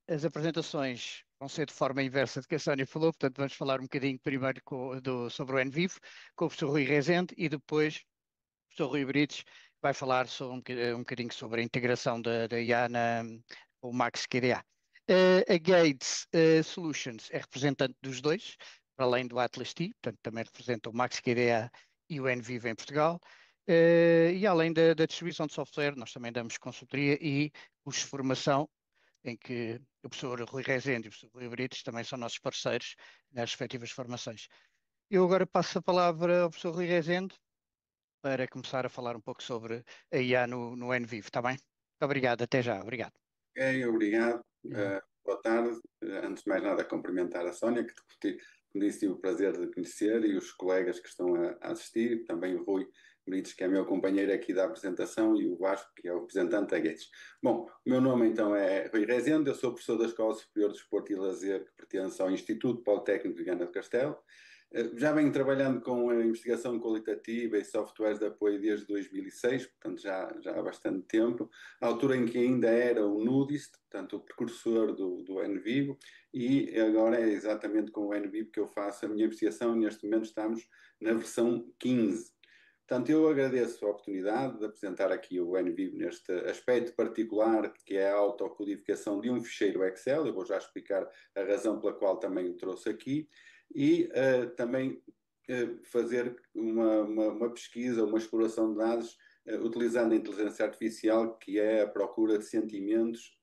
As apresentações vão ser de forma inversa do que a Sónia falou, portanto vamos falar um bocadinho primeiro sobre o NVIVO, com o professor Rui Rezende, e depois o professor Rui Brites vai falar sobre um bocadinho sobre a integração da IA com o Max QDA. A Gates Solutions é representante dos dois, para além do Atlas T, portanto também representa o Max QDA e o NVIVO em Portugal. E além da distribuição de software, nós também damos consultoria e cursos de formação, em que o professor Rui Rezende e o professor Rui Brites também são nossos parceiros nas respectivas formações. Eu agora passo a palavra ao professor Rui Rezende para começar a falar um pouco sobre a IA no NVIV, está bem? Muito obrigado, até já, obrigado. Ok, obrigado. Boa tarde. Antes de mais nada, cumprimentar a Sónia, como disse, tive o prazer de conhecer, e os colegas que estão a assistir, também o Rui Brites, que é meu companheiro aqui da apresentação, e o Vasco, que é o representante da Guedes. Bom, o meu nome então é Rui Rezende, eu sou professor da Escola Superior de Desporto e Lazer, que pertence ao Instituto Politécnico de Viana do Castelo. Já venho trabalhando com a investigação qualitativa e softwares de apoio desde 2006, portanto já há bastante tempo, à altura em que ainda era o NUDIST, portanto o precursor do NVIVO, e agora é exatamente com o NVIVO que eu faço a minha investigação, e neste momento estamos na versão 15. Portanto, eu agradeço a oportunidade de apresentar aqui o NVIVO neste aspecto particular, que é a autocodificação de um ficheiro Excel. Eu vou já explicar a razão pela qual também o trouxe aqui, e também fazer uma pesquisa, uma exploração de dados utilizando a inteligência artificial, que é a procura de sentimentos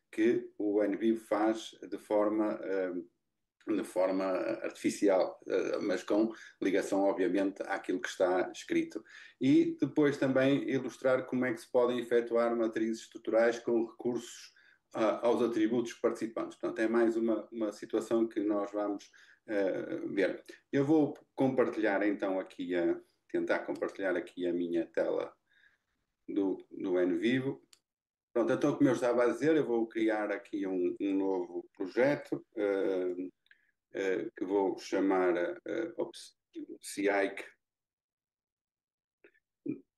que o NVIDIA faz de forma artificial, mas com ligação, obviamente, àquilo que está escrito. E depois também ilustrar como é que se podem efetuar matrizes estruturais com recursos aos atributos participantes. Portanto, é mais uma situação que nós vamos ver. Eu vou compartilhar então aqui, tentar compartilhar aqui a minha tela do NVivo. Pronto, então como eu estava a dizer, eu vou criar aqui um novo projeto que vou chamar CIAIC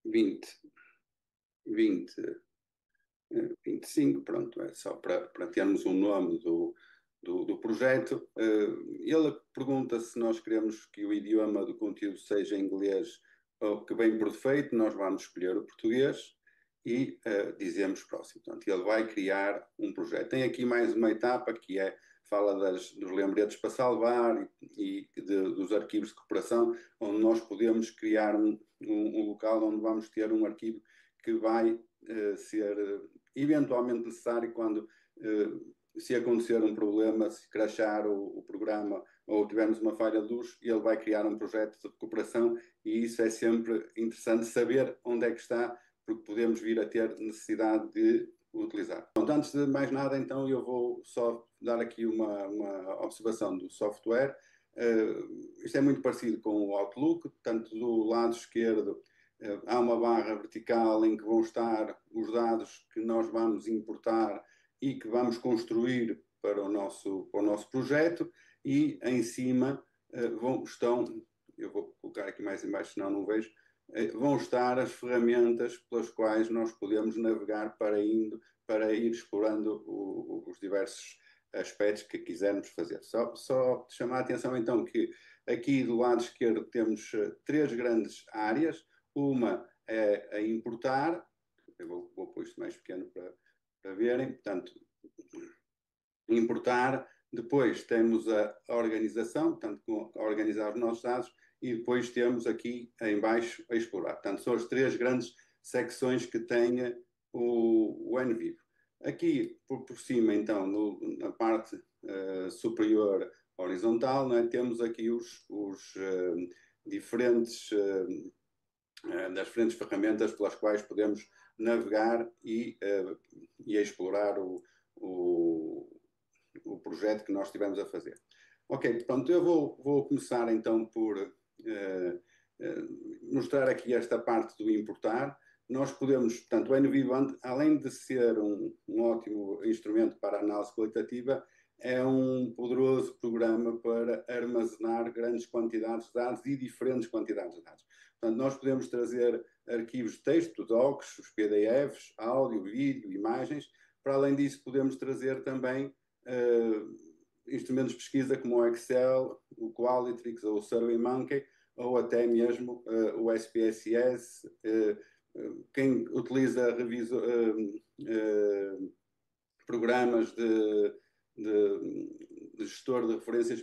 2025, pronto, é só para termos um nome do projeto. Ele pergunta se nós queremos que o idioma do conteúdo seja inglês ou que vem por defeito. Nós vamos escolher o português e dizemos próximo. Portanto, ele vai criar um projeto. Tem aqui mais uma etapa que fala dos lembretes para salvar e dos arquivos de cooperação, onde nós podemos criar um local onde vamos ter um arquivo que vai ser eventualmente necessário quando se acontecer um problema, se crashar o programa ou tivermos uma falha de luz, ele vai criar um projeto de recuperação, e isso é sempre interessante saber onde é que está, porque podemos vir a ter necessidade de utilizar. Então, antes de mais nada, então, eu vou só dar aqui uma observação do software. Isto é muito parecido com o Outlook, portanto, do lado esquerdo há uma barra vertical em que vão estar os dados que nós vamos importar e que vamos construir para o nosso projeto, e em cima estão, eu vou colocar aqui mais em baixo, senão não vejo, vão estar as ferramentas pelas quais nós podemos navegar para ir explorando os diversos aspectos que quisermos fazer. Só chamar a atenção então que aqui do lado esquerdo temos três grandes áreas. Uma é a importar, eu vou pôr isto mais pequeno para verem, portanto, importar. Depois temos a organização, portanto, a organizar os nossos dados, e depois temos aqui em baixo a explorar. Portanto, são as três grandes secções que tem o NVivo. Aqui por cima, então, na parte superior horizontal, não é? Temos aqui os diferentes das diferentes ferramentas pelas quais podemos navegar e explorar o projeto que nós estivemos a fazer. Ok, pronto, eu vou começar então por mostrar aqui esta parte do importar. Nós podemos, portanto, o NVivo, além de ser um ótimo instrumento para análise qualitativa, é um poderoso programa para armazenar grandes quantidades de dados e diferentes quantidades de dados. Portanto, nós podemos trazer arquivos de texto, docs, os PDFs, áudio, vídeo, imagens. Para além disso, podemos trazer também instrumentos de pesquisa como o Excel, o Qualtrics ou o SurveyMonkey, ou até mesmo o SPSS. Quem utiliza programas de gestor de referências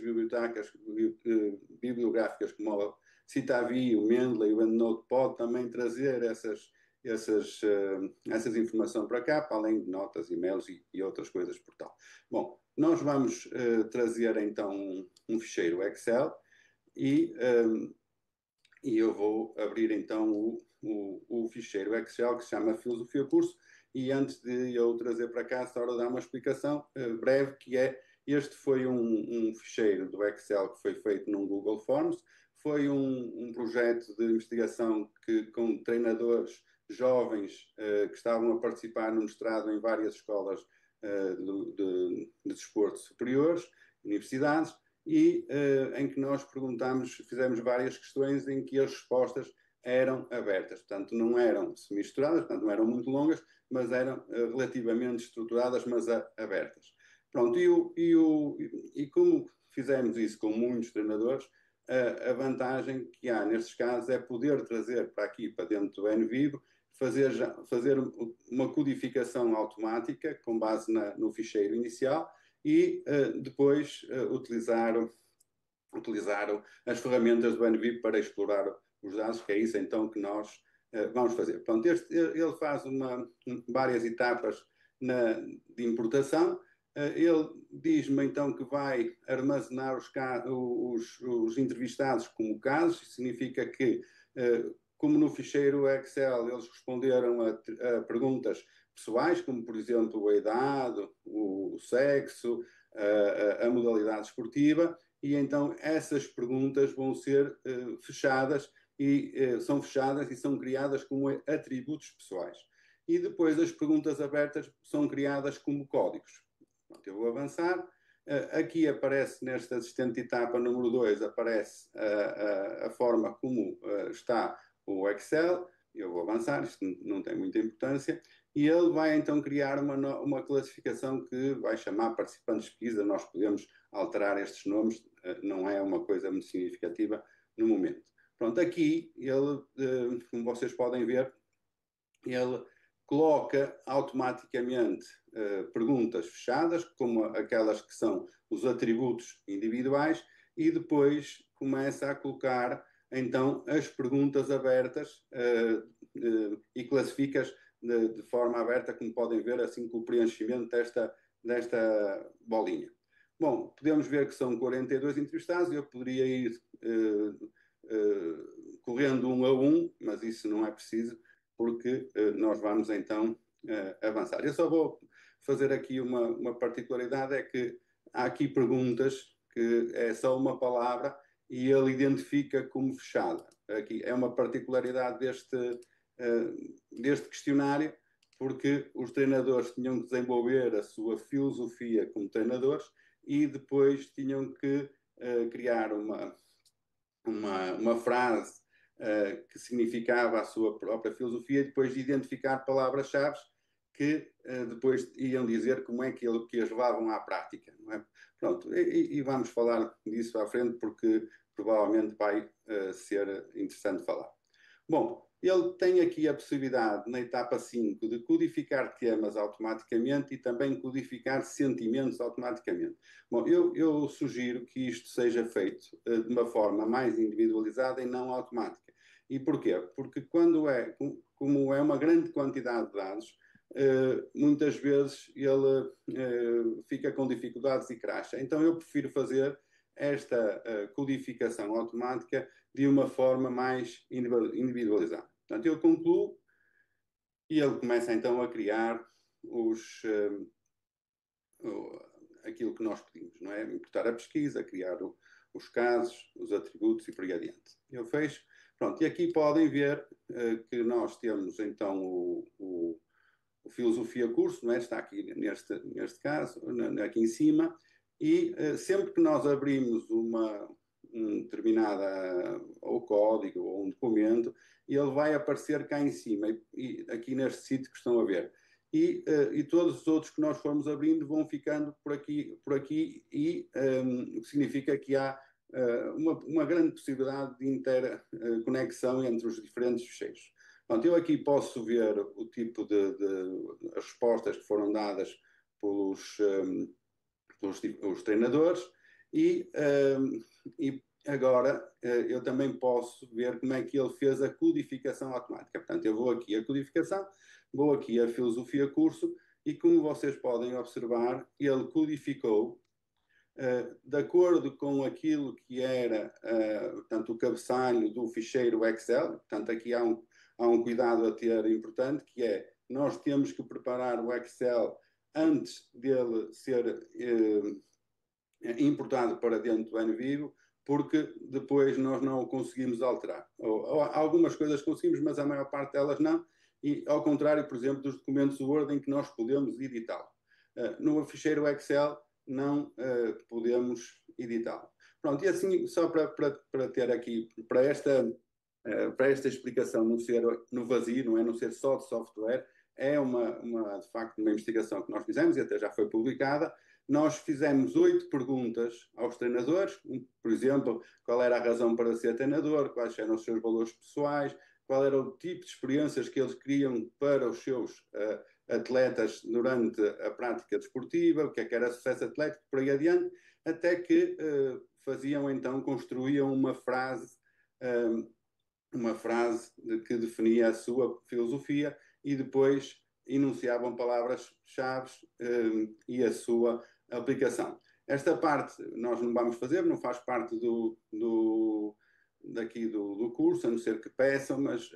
bibliográficas como o Citavi, o Mendeley, o EndNote, pode também trazer essas informações para cá, para além de notas, e-mails e outras coisas por tal. Bom, nós vamos trazer então um ficheiro Excel e eu vou abrir então o ficheiro Excel que se chama Filosofia Curso. E antes de eu trazer para cá, só dar uma explicação breve, que é, este foi um ficheiro do Excel que foi feito num Google Forms, foi um projeto de investigação com treinadores jovens que estavam a participar no mestrado em várias escolas de desporto superiores, universidades, e em que nós fizemos várias questões em que as respostas eram abertas, portanto não eram misturadas, portanto não eram muito longas, mas eram relativamente estruturadas, mas abertas. Pronto, e como fizemos isso com muitos treinadores, a vantagem que há nestes casos é poder trazer para aqui, para dentro do NVivo, fazer uma codificação automática com base no ficheiro inicial e depois utilizar as ferramentas do NVivo para explorar os dados, que é isso então que nós vamos fazer. Portanto, ele faz várias etapas de importação. Ele diz-me então que vai armazenar os entrevistados como casos. Isso significa que, como no ficheiro Excel, eles responderam a perguntas pessoais, como por exemplo a idade, o sexo, a modalidade esportiva, e então essas perguntas vão ser fechadas e são fechadas e são criadas como atributos pessoais. E depois as perguntas abertas são criadas como códigos. Pronto, eu vou avançar. Aqui aparece, nesta assistente etapa número 2, aparece a forma como está o Excel. Eu vou avançar, isto não tem muita importância. E ele vai então criar uma classificação que vai chamar participantes de pesquisa. Nós podemos alterar estes nomes, não é uma coisa muito significativa no momento. Pronto, aqui ele, como vocês podem ver, ele coloca automaticamente perguntas fechadas, como aquelas que são os atributos individuais, e depois começa a colocar então as perguntas abertas e classifica-as de forma aberta, como podem ver, assim com o preenchimento desta bolinha. Bom, podemos ver que são 42 entrevistados. Eu poderia ir correndo um a um, mas isso não é preciso, porque nós vamos então avançar. Eu só vou fazer aqui uma particularidade, é que há aqui perguntas que é só uma palavra e ele identifica como fechada. Aqui é uma particularidade deste questionário, porque os treinadores tinham que desenvolver a sua filosofia como treinadores e depois tinham que criar uma frase que significava a sua própria filosofia e depois de identificar palavras-chave que depois iam dizer como é que as levavam à prática. Não é? Pronto, e vamos falar disso à frente porque provavelmente vai ser interessante falar. Bom, ele tem aqui a possibilidade, na etapa 5, de codificar temas automaticamente e também codificar sentimentos automaticamente. Bom, eu sugiro que isto seja feito de uma forma mais individualizada e não automática. E porquê? Porque como é uma grande quantidade de dados, muitas vezes ele fica com dificuldades e cracha. Então eu prefiro fazer esta codificação automática de uma forma mais individualizada. Portanto, eu concluo e ele começa então a criar aquilo que nós pedimos, não é? Importar a pesquisa, criar os casos, os atributos e por aí adiante. Eu fecho. Pronto, e aqui podem ver que nós temos então o Filosofia Curso, não é? Está aqui neste caso, aqui em cima, e sempre que nós abrimos um determinada ou código ou um documento, ele vai aparecer cá em cima, e aqui neste sítio que estão a ver. E todos os outros que nós formos abrindo vão ficando por aqui e o que significa que há uma grande possibilidade de interconexão entre os diferentes fecheiros. Portanto, eu aqui posso ver o tipo de respostas que foram dadas pelos os treinadores e agora eu também posso ver como é que ele fez a codificação automática. Portanto, eu vou aqui a codificação, vou aqui a filosofia curso e como vocês podem observar, ele codificou de acordo com aquilo que era portanto, o cabeçalho do ficheiro Excel. Portanto, aqui há um cuidado a ter importante, que é nós temos que preparar o Excel antes dele ser importado para dentro do NVivo, porque depois nós não o conseguimos alterar. Ou algumas coisas conseguimos, mas a maior parte delas não, e ao contrário, por exemplo, dos documentos Word em que nós podemos editá-lo. No ficheiro Excel não podemos editá-lo. Pronto, e assim, só para ter aqui, para esta explicação não ser no vazio, não ser só de software, é de facto uma investigação que nós fizemos e até já foi publicada. Nós fizemos 8 perguntas aos treinadores, por exemplo, qual era a razão para ser treinador, quais eram os seus valores pessoais, qual era o tipo de experiências que eles queriam para os seus atletas durante a prática desportiva, o que é que era sucesso atlético, por aí adiante, até que construíam uma frase que definia a sua filosofia e depois enunciavam palavras-chave e a sua aplicação. Esta parte nós não vamos fazer, não faz parte do curso, a não ser que peçam, mas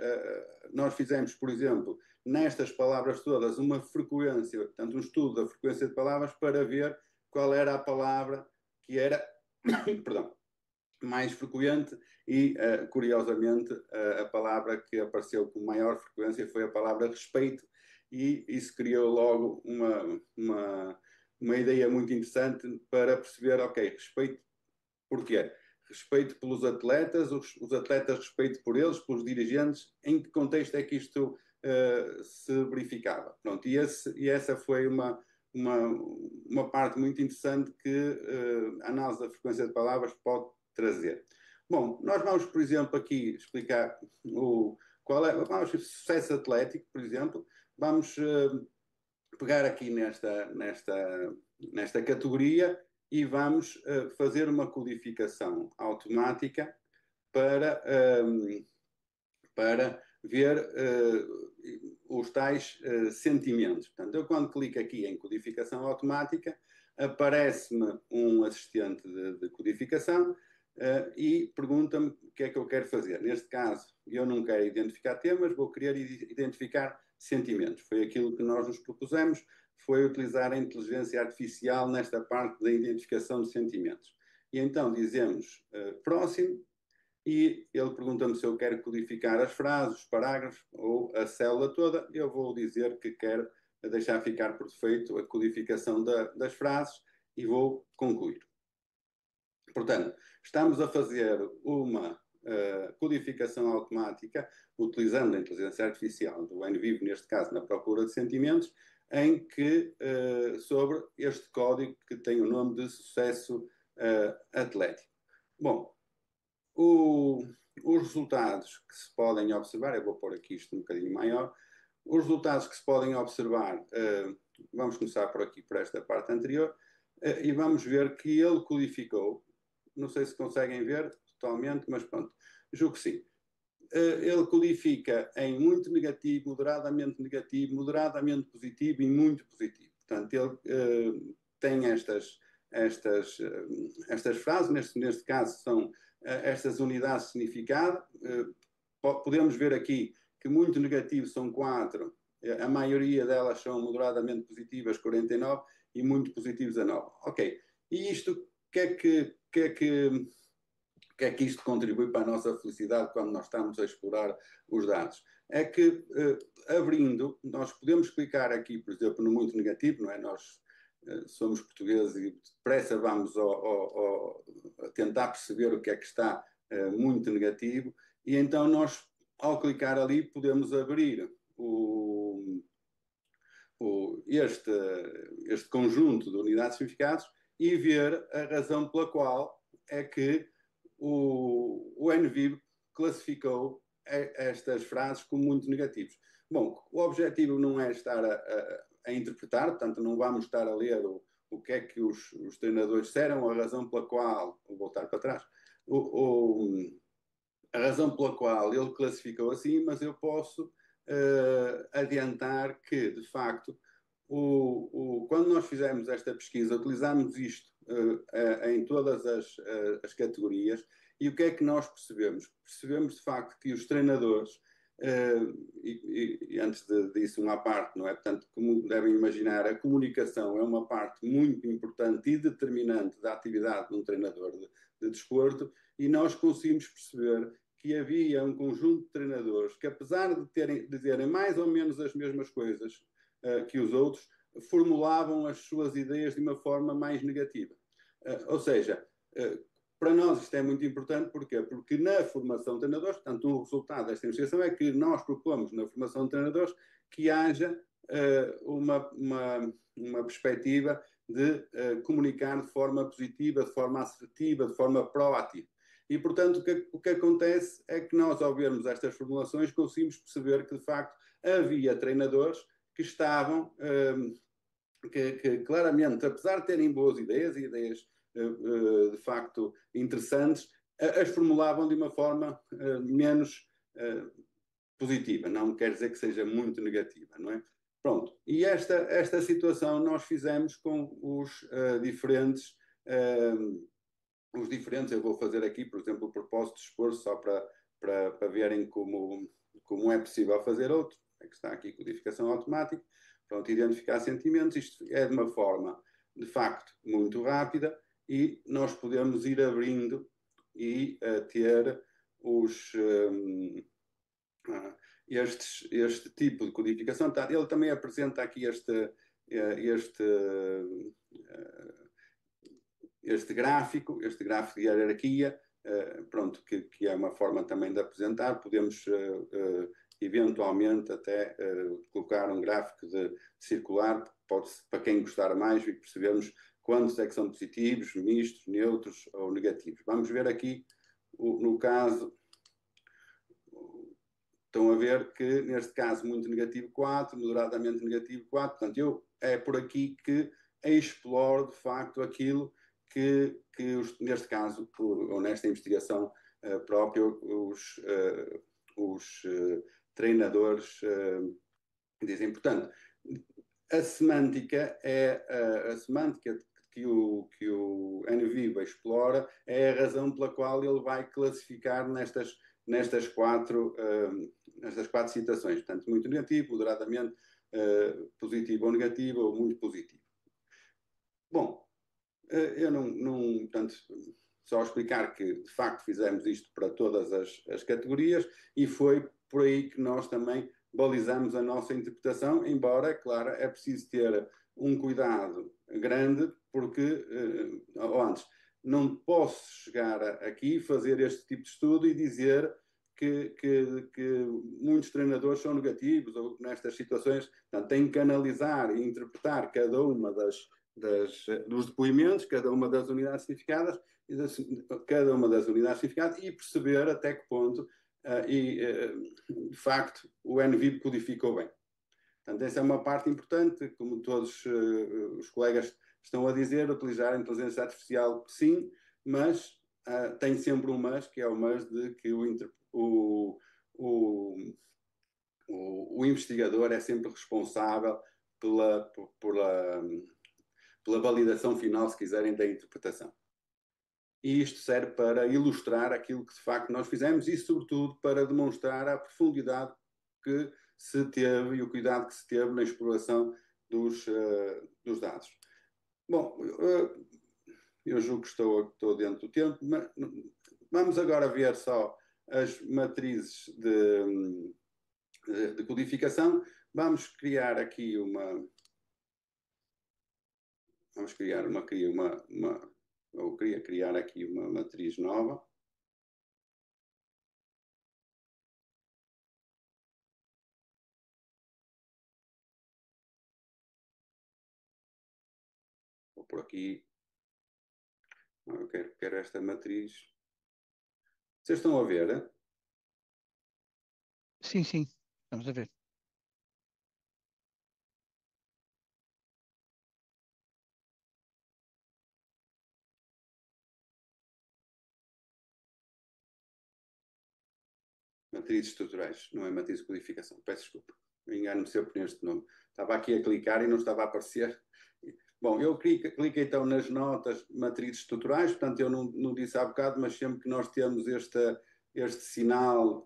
nós fizemos, por exemplo, nestas palavras todas, uma frequência, portanto, um estudo da frequência de palavras para ver qual era a palavra que era, perdão, mais frequente e, curiosamente, a palavra que apareceu com maior frequência foi a palavra respeito, e isso criou logo uma ideia muito interessante para perceber, ok, respeito porquê? Respeito pelos atletas, os atletas respeito por eles, pelos dirigentes, em que contexto é que isto se verificava? Pronto, e essa foi uma parte muito interessante que a análise da frequência de palavras pode trazer. Bom, nós vamos, por exemplo, aqui explicar vamos sucesso atlético, por exemplo, vamos pegar aqui nesta categoria e vamos fazer uma codificação automática para ver os tais sentimentos. Portanto, eu quando clico aqui em codificação automática, aparece-me um assistente de codificação e pergunta-me o que é que eu quero fazer. Neste caso, eu não quero identificar temas, vou querer identificar sentimentos. Foi aquilo que nós nos propusemos, foi utilizar a inteligência artificial nesta parte da identificação de sentimentos. E então dizemos próximo, e ele pergunta-me se eu quero codificar as frases, os parágrafos ou a célula toda. Eu vou dizer que quero deixar ficar por defeito a codificação das frases e vou concluir. Portanto, estamos a fazer uma codificação automática utilizando a inteligência artificial do NVivo, neste caso na procura de sentimentos, em que sobre este código que tem o nome de sucesso atlético. Bom, os resultados que se podem observar, eu vou pôr aqui isto um bocadinho maior, os resultados que se podem observar, vamos começar por aqui, por esta parte anterior, e vamos ver que ele codificou, não sei se conseguem ver totalmente, mas pronto, julgo que sim. Ele codifica em muito negativo, moderadamente positivo e muito positivo. Portanto, ele tem estas frases, neste caso são estas unidades de significado. Podemos ver aqui que muito negativo são 4, a maioria delas são moderadamente positivas, 49, e muito positivos a 9. Ok, e isto, o que é que isto contribui para a nossa felicidade quando nós estamos a explorar os dados? É que, abrindo, nós podemos clicar aqui, por exemplo, no muito negativo, não é? Nós somos portugueses e depressa vamos a tentar perceber o que é que está muito negativo, e então nós, ao clicar ali, podemos abrir este conjunto de unidades de significados e ver a razão pela qual é que o NVIB classificou estas frases como muito negativos. Bom, o objetivo não é estar a interpretar, portanto, não vamos estar a ler o que é que os treinadores disseram, a razão pela qual, vou voltar para trás, a razão pela qual ele classificou assim, mas eu posso adiantar que, de facto, quando nós fizemos esta pesquisa, utilizámos isto em todas as categorias, e o que é que nós percebemos? Percebemos, de facto, que os treinadores, e antes disso uma parte, não é? Portanto, como devem imaginar, a comunicação é uma parte muito importante e determinante da atividade de um treinador de desporto, e nós conseguimos perceber que havia um conjunto de treinadores que, apesar de dizerem mais ou menos as mesmas coisas que os outros, formulavam as suas ideias de uma forma mais negativa. Ou seja, para nós isto é muito importante, porquê? Porque na formação de treinadores, portanto, o resultado desta investigação é que nós propomos na formação de treinadores que haja uma perspectiva de comunicar de forma positiva, de forma assertiva, de forma proativa. E, portanto, o que acontece é que nós, ao vermos estas formulações, conseguimos perceber que, de facto, havia treinadores que estavam, que claramente, apesar de terem boas ideias, e ideias de facto interessantes, as formulavam de uma forma menos positiva. Não quer dizer que seja muito negativa, não é? Pronto. E esta situação nós fizemos com os diferentes... eu vou fazer aqui, por exemplo, o propósito de esforço, só para verem como é possível fazer outro. É que está aqui codificação automática. Pronto, identificar sentimentos. Isto é de uma forma, de facto, muito rápida, e nós podemos ir abrindo e ter este tipo de codificação. Ele também apresenta aqui este gráfico de hierarquia, pronto, que é uma forma também de apresentar. Podemos eventualmente até colocar um gráfico circular, para quem gostar mais, e percebermos quantos é que são positivos, mistos, neutros ou negativos. Vamos ver aqui, no caso, estão a ver que neste caso muito negativo 4, moderadamente negativo 4, portanto é por aqui que exploro de facto aquilo que neste caso, ou nesta investigação própria, os treinadores dizem. Portanto, a semântica que o NVIDIA explora é a razão pela qual ele vai classificar nestas quatro citações. Portanto, muito negativo, moderadamente positivo ou negativo, ou muito positivo. Bom, eu portanto, só explicar que, de facto, fizemos isto para todas as categorias, e foi por aí que nós também balizamos a nossa interpretação, embora, claro, é preciso ter um cuidado grande, porque, antes, não posso chegar aqui, fazer este tipo de estudo e dizer que muitos treinadores são negativos ou nestas situações. Portanto, tem que analisar e interpretar cada uma dos depoimentos, cada uma das unidades significadas, e perceber até que ponto de facto o NVIDIA codificou bem. Portanto, essa é uma parte importante, como todos os colegas estão a dizer, utilizar a inteligência artificial, sim, mas tem sempre um mas, que é o mas de que o investigador é sempre responsável pela validação final, se quiserem, da interpretação. E isto serve para ilustrar aquilo que de facto nós fizemos, e sobretudo para demonstrar a profundidade que se teve e o cuidado que se teve na exploração dos dados. Bom, eu julgo que estou dentro do tempo, mas vamos agora ver só as matrizes de codificação. Vamos criar aqui vamos criar eu queria criar aqui uma matriz nova. Vou por aqui. Eu quero esta matriz. Vocês estão a ver? Hein? Sim, sim, vamos a ver. Matrizes estruturais, não é matriz de codificação. Peço desculpa. Engano-me sempre neste nome. Estava aqui a clicar e não estava a aparecer. Bom, eu clico então nas notas matrizes estruturais, portanto eu não disse há bocado, mas sempre que nós temos este sinal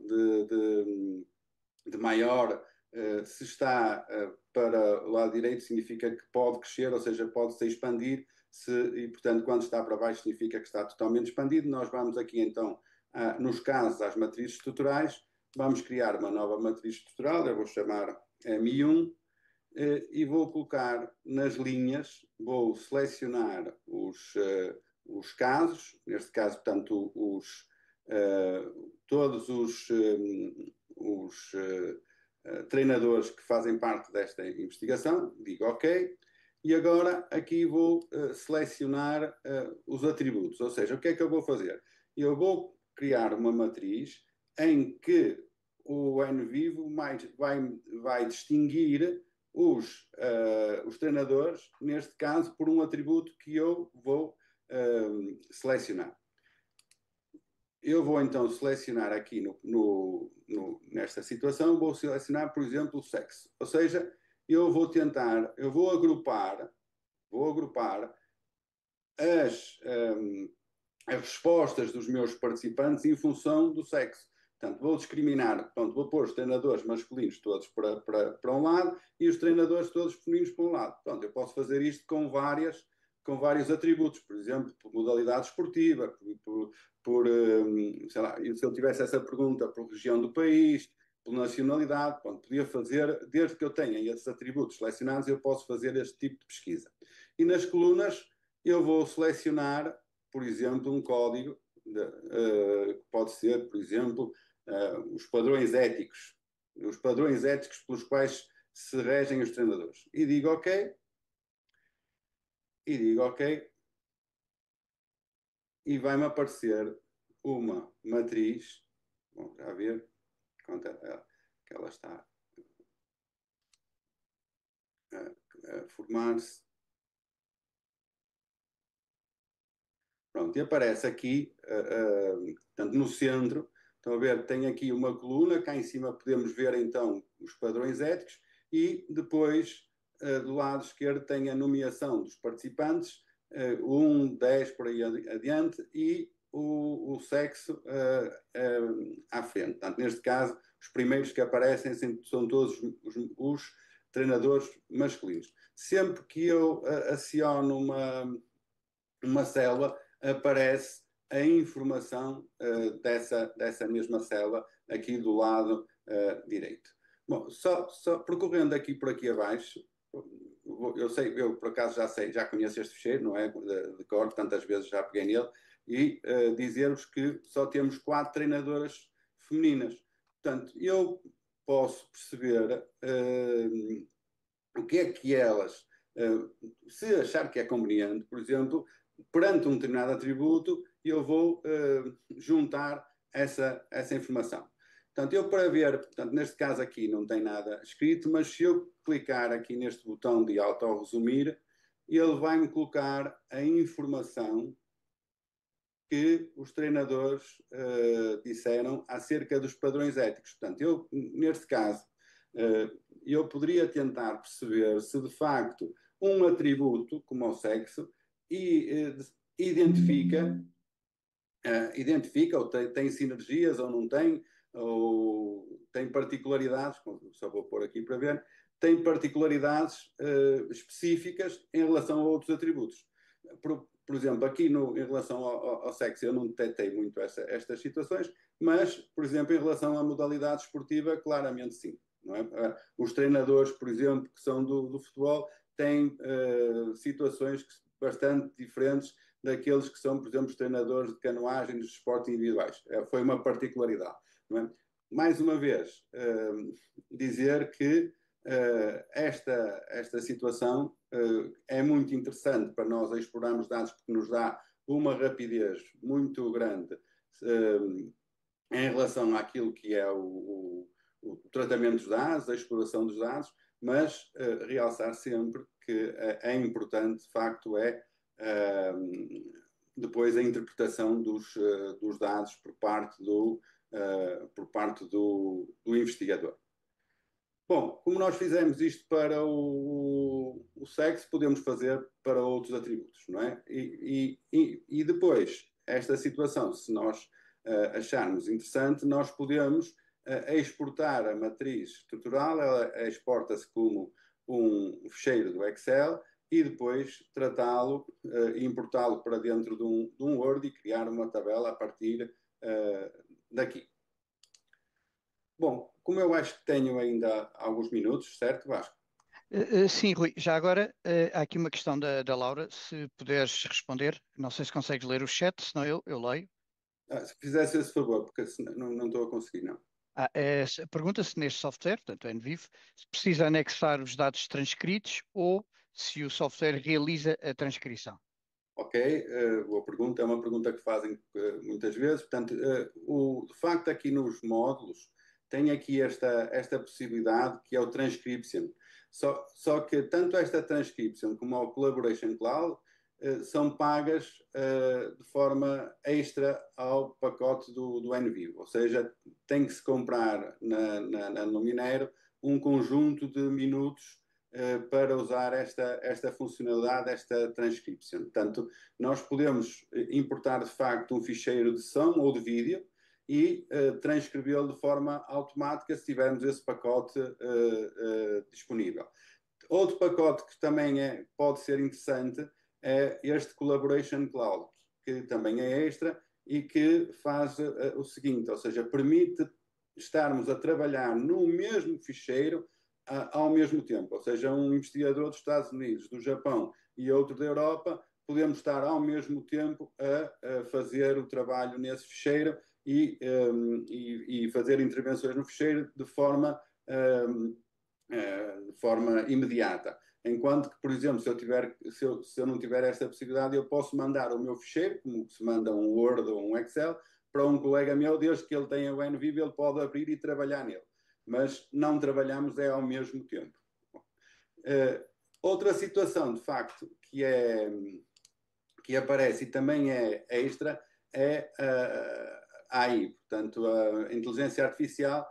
de maior, se está para o lado direito significa que pode crescer, ou seja, pode se expandir, e portanto quando está para baixo significa que está totalmente expandido. Nós vamos aqui então, nos casos às matrizes estruturais, vamos criar uma nova matriz estrutural, eu vou chamar M1, e vou colocar nas linhas, vou selecionar os casos, neste caso, portanto, todos os treinadores que fazem parte desta investigação, digo OK, e agora aqui vou selecionar os atributos, ou seja, o que é que eu vou fazer? Eu vou criar uma matriz em que o NVivo vai distinguir os treinadores, neste caso, por um atributo que eu vou selecionar. Eu vou então selecionar aqui nesta situação, vou selecionar, por exemplo, o sexo. Ou seja, eu vou agrupar as respostas dos meus participantes em função do sexo. Portanto, vou discriminar, vou pôr os treinadores masculinos todos para um lado e os treinadores todos femininos para um lado. Pronto, eu posso fazer isto com vários atributos, por exemplo, por modalidade esportiva, sei lá, se eu tivesse essa pergunta por região do país, por nacionalidade, pronto, podia fazer, desde que eu tenha esses atributos selecionados, eu posso fazer este tipo de pesquisa. E nas colunas eu vou selecionar, por exemplo, um código, que pode ser, por exemplo, os padrões éticos pelos quais se regem os treinadores. E digo OK, e vai-me aparecer uma matriz, vamos já ver quanto que ela está a formar-se. Pronto, e aparece aqui, portanto, no centro, estão a ver, tem aqui uma coluna, cá em cima podemos ver então os padrões éticos e depois, do lado esquerdo, tem a nomeação dos participantes, 1, 10 por aí adiante, e o sexo à frente. Portanto, neste caso, os primeiros que aparecem são todos os treinadores masculinos. Sempre que eu aciono uma célula, aparece a informação dessa mesma célula aqui do lado direito. Bom, só percorrendo aqui por aqui abaixo, eu por acaso já conheço este ficheiro, não é? De cor, tantas vezes já peguei nele, e dizer-vos que só temos 4 treinadoras femininas. Portanto, eu posso perceber o que é que elas, se achar que é conveniente, por exemplo, perante um determinado atributo, eu vou juntar essa informação. Portanto, eu para ver, portanto, neste caso aqui não tem nada escrito, mas se eu clicar aqui neste botão de auto-resumir, ele vai-me colocar a informação que os treinadores disseram acerca dos padrões éticos. Portanto, eu, neste caso, eu poderia tentar perceber se de facto um atributo, como o sexo, identifica ou tem sinergias ou não tem, ou tem particularidades, só vou pôr aqui para ver, tem particularidades específicas em relação a outros atributos. Por exemplo, aqui em relação ao sexo eu não detectei muito estas situações, mas, por exemplo, em relação à modalidade esportiva, claramente sim. Não é? Os treinadores, por exemplo, que são do futebol, tem situações bastante diferentes daqueles que são, por exemplo, os treinadores de canoagem dos esportes individuais. Foi uma particularidade. Não é? Mais uma vez, dizer que esta situação é muito interessante para nós explorarmos dados porque nos dá uma rapidez muito grande em relação àquilo que é o tratamento dos dados, a exploração dos dados, mas realçar sempre que é importante, de facto, depois a interpretação dos dados por parte do investigador. Bom, como nós fizemos isto para o sexo, podemos fazer para outros atributos, não é? E depois, esta situação, se nós acharmos interessante, nós podemos exportar a matriz estrutural, ela exporta-se como um fecheiro do Excel e depois tratá-lo e importá-lo para dentro de um Word e criar uma tabela a partir daqui. Bom, como eu acho que tenho ainda alguns minutos, certo, Vasco? Sim, Rui, já agora há aqui uma questão da Laura, se puderes responder, não sei se consegues ler o chat, senão eu leio. Se fizesse esse favor, porque não estou a conseguir, não. Pergunta se neste software, portanto o NVIF, se precisa anexar os dados transcritos ou se o software realiza a transcrição. Ok, boa pergunta, é uma pergunta que fazem muitas vezes. Portanto, de facto, aqui nos módulos tem aqui esta possibilidade que é o transcription. Só que tanto esta transcription como o Collaboration Cloud são pagas de forma extra ao pacote do NVIDIA. Ou seja, tem que se comprar no Minero um conjunto de minutos para usar esta funcionalidade, esta transcription. Portanto, nós podemos importar de facto um ficheiro de som ou de vídeo e transcrevê-lo de forma automática se tivermos esse pacote disponível. Outro pacote que também pode ser interessante é este Collaboration Cloud, que também é extra e que faz o seguinte, ou seja, permite estarmos a trabalhar no mesmo ficheiro ao mesmo tempo. Ou seja, um investigador dos Estados Unidos, do Japão e outro da Europa, podemos estar ao mesmo tempo a fazer o trabalho nesse ficheiro e fazer intervenções no ficheiro de forma imediata. Enquanto que, por exemplo, se eu não tiver esta possibilidade, eu posso mandar o meu ficheiro, como se manda um Word ou um Excel, para um colega meu, desde que ele tenha o NVIDIA, ele pode abrir e trabalhar nele. Mas não trabalhamos ao mesmo tempo. Outra situação, de facto, que aparece e também é extra, é a AI. Portanto, a inteligência artificial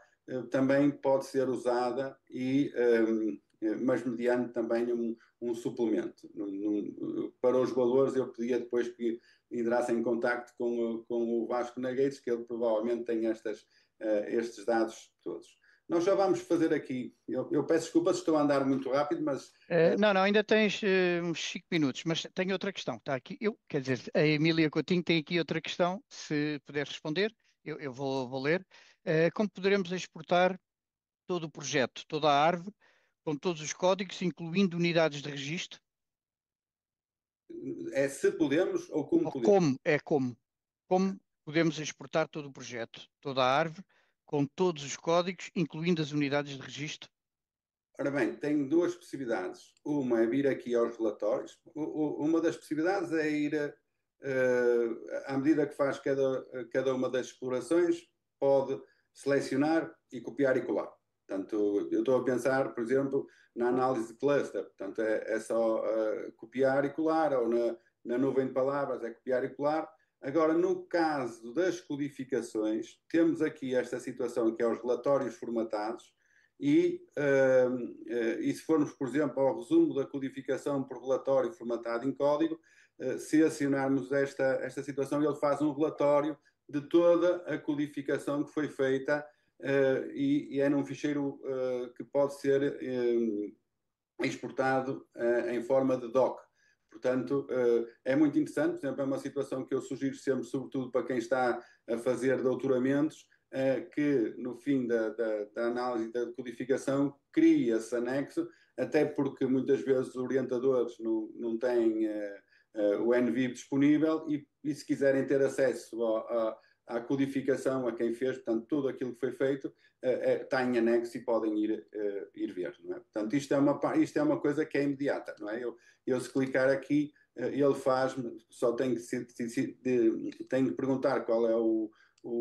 também pode ser usada, mas mediante também um suplemento. Para os valores, eu pedia depois que entrasse em contacto com o Vasco Nagueiros, que ele provavelmente tem estes dados todos. Nós já vamos fazer aqui. Eu peço desculpas, estou a andar muito rápido, mas. Não, ainda tens uns 5 minutos, mas tenho outra questão. Está aqui, quer dizer, a Emília Coutinho tem aqui outra questão, se puder responder, eu vou ler. Como poderemos exportar todo o projeto, toda a árvore, com todos os códigos, incluindo unidades de registro? É se podemos ou como Ou podemos? como podemos exportar todo o projeto, toda a árvore, com todos os códigos, incluindo as unidades de registro? Ora bem, tenho duas possibilidades. Uma é vir aqui aos relatórios. Uma das possibilidades é ir, à medida que faz cada uma das explorações, pode selecionar e copiar e colar. Portanto, eu estou a pensar, por exemplo, na análise de cluster. Portanto, é só copiar e colar, ou na nuvem de palavras é copiar e colar. Agora, no caso das codificações, temos aqui esta situação que é os relatórios formatados, e se formos, por exemplo, ao resumo da codificação por relatório formatado em código, se acionarmos esta situação, ele faz um relatório de toda a codificação que foi feita e é num ficheiro que pode ser exportado em forma de doc. Portanto, é muito interessante. Por exemplo, é uma situação que eu sugiro sempre, sobretudo para quem está a fazer doutoramentos, que no fim da análise da codificação cria esse anexo, até porque muitas vezes os orientadores não têm o NVIB disponível e se quiserem ter acesso à codificação, a quem fez, portanto, tudo aquilo que foi feito está em anexo e podem ir ver. Não é? Portanto, isto é uma coisa que é imediata. Não é? Eu se clicar aqui, ele faz-me, só tenho que perguntar qual é o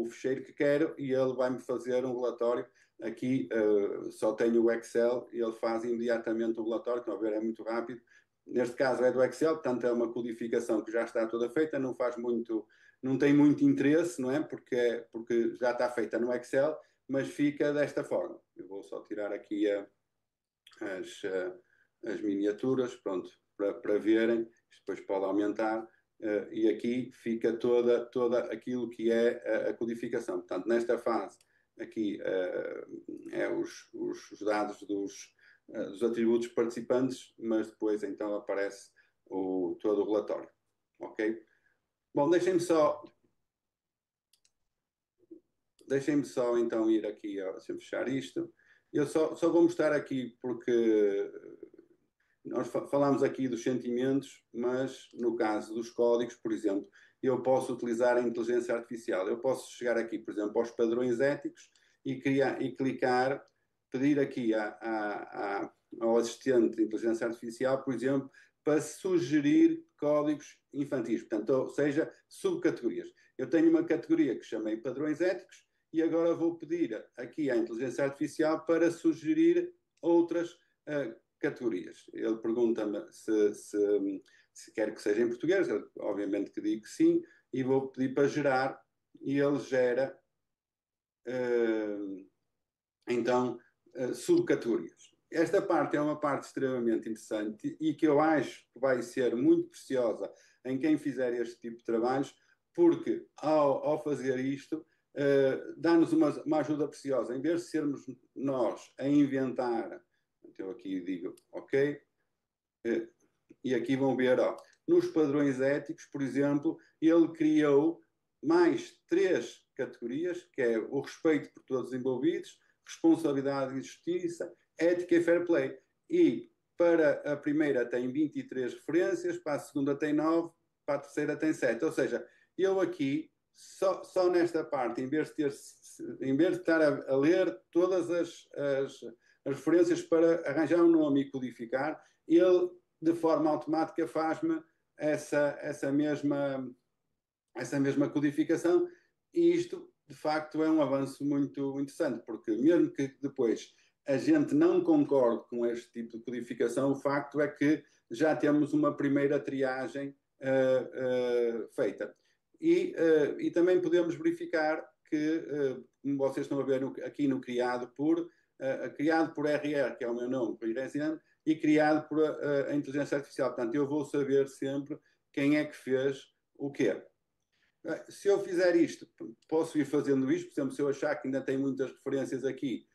fecheiro que quero e ele vai-me fazer um relatório. Aqui só tenho o Excel e ele faz imediatamente um relatório, que, a ver, é muito rápido. Neste caso é do Excel, portanto é uma codificação que já está toda feita, não tem muito interesse, não é? Porque já está feita no Excel, mas fica desta forma. Eu vou só tirar aqui as miniaturas, pronto, para verem, isto depois pode aumentar, e aqui fica toda aquilo que é a codificação. Portanto, nesta fase, aqui é os dados dos atributos participantes, mas depois então aparece todo o relatório. Ok? Bom, deixem-me só então ir aqui, deixa fechar isto. Eu só vou mostrar aqui porque nós falámos aqui dos sentimentos, mas no caso dos códigos, por exemplo, eu posso utilizar a inteligência artificial. Eu posso chegar aqui, por exemplo, aos padrões éticos e clicar, pedir aqui ao assistente de inteligência artificial, por exemplo, para sugerir códigos infantis, portanto, ou seja, subcategorias. Eu tenho uma categoria que chamei padrões éticos e agora vou pedir aqui à inteligência artificial para sugerir outras categorias. Ele pergunta-me se quer que seja em português, eu, obviamente que digo que sim, e vou pedir para gerar, e ele gera então subcategorias. Esta parte é uma parte extremamente interessante e que eu acho que vai ser muito preciosa em quem fizer este tipo de trabalhos, porque ao fazer isto, dá-nos uma ajuda preciosa. Em vez de sermos nós a inventar, então aqui digo, ok, e aqui vão ver, nos padrões éticos, por exemplo, ele criou mais 3 categorias, que é o respeito por todos os envolvidos, responsabilidade e justiça, ética e fair play. E para a primeira tem 23 referências, para a segunda tem 9, para a terceira tem 7. Ou seja, eu aqui, só nesta parte, em vez de estar a ler todas as referências para arranjar um nome e codificar, ele, de forma automática, faz-me essa mesma codificação, e isto, de facto, é um avanço muito interessante, porque mesmo que depois a gente não concorde com este tipo de codificação, o facto é que já temos uma primeira triagem feita. E também podemos verificar que, como vocês estão a ver aqui no criado por RR, que é o meu nome, Rui Rezende, e criado por a inteligência artificial. Portanto, eu vou saber sempre quem é que fez o quê. Se eu fizer isto, posso ir fazendo isto, por exemplo, se eu achar que ainda tem muitas referências aqui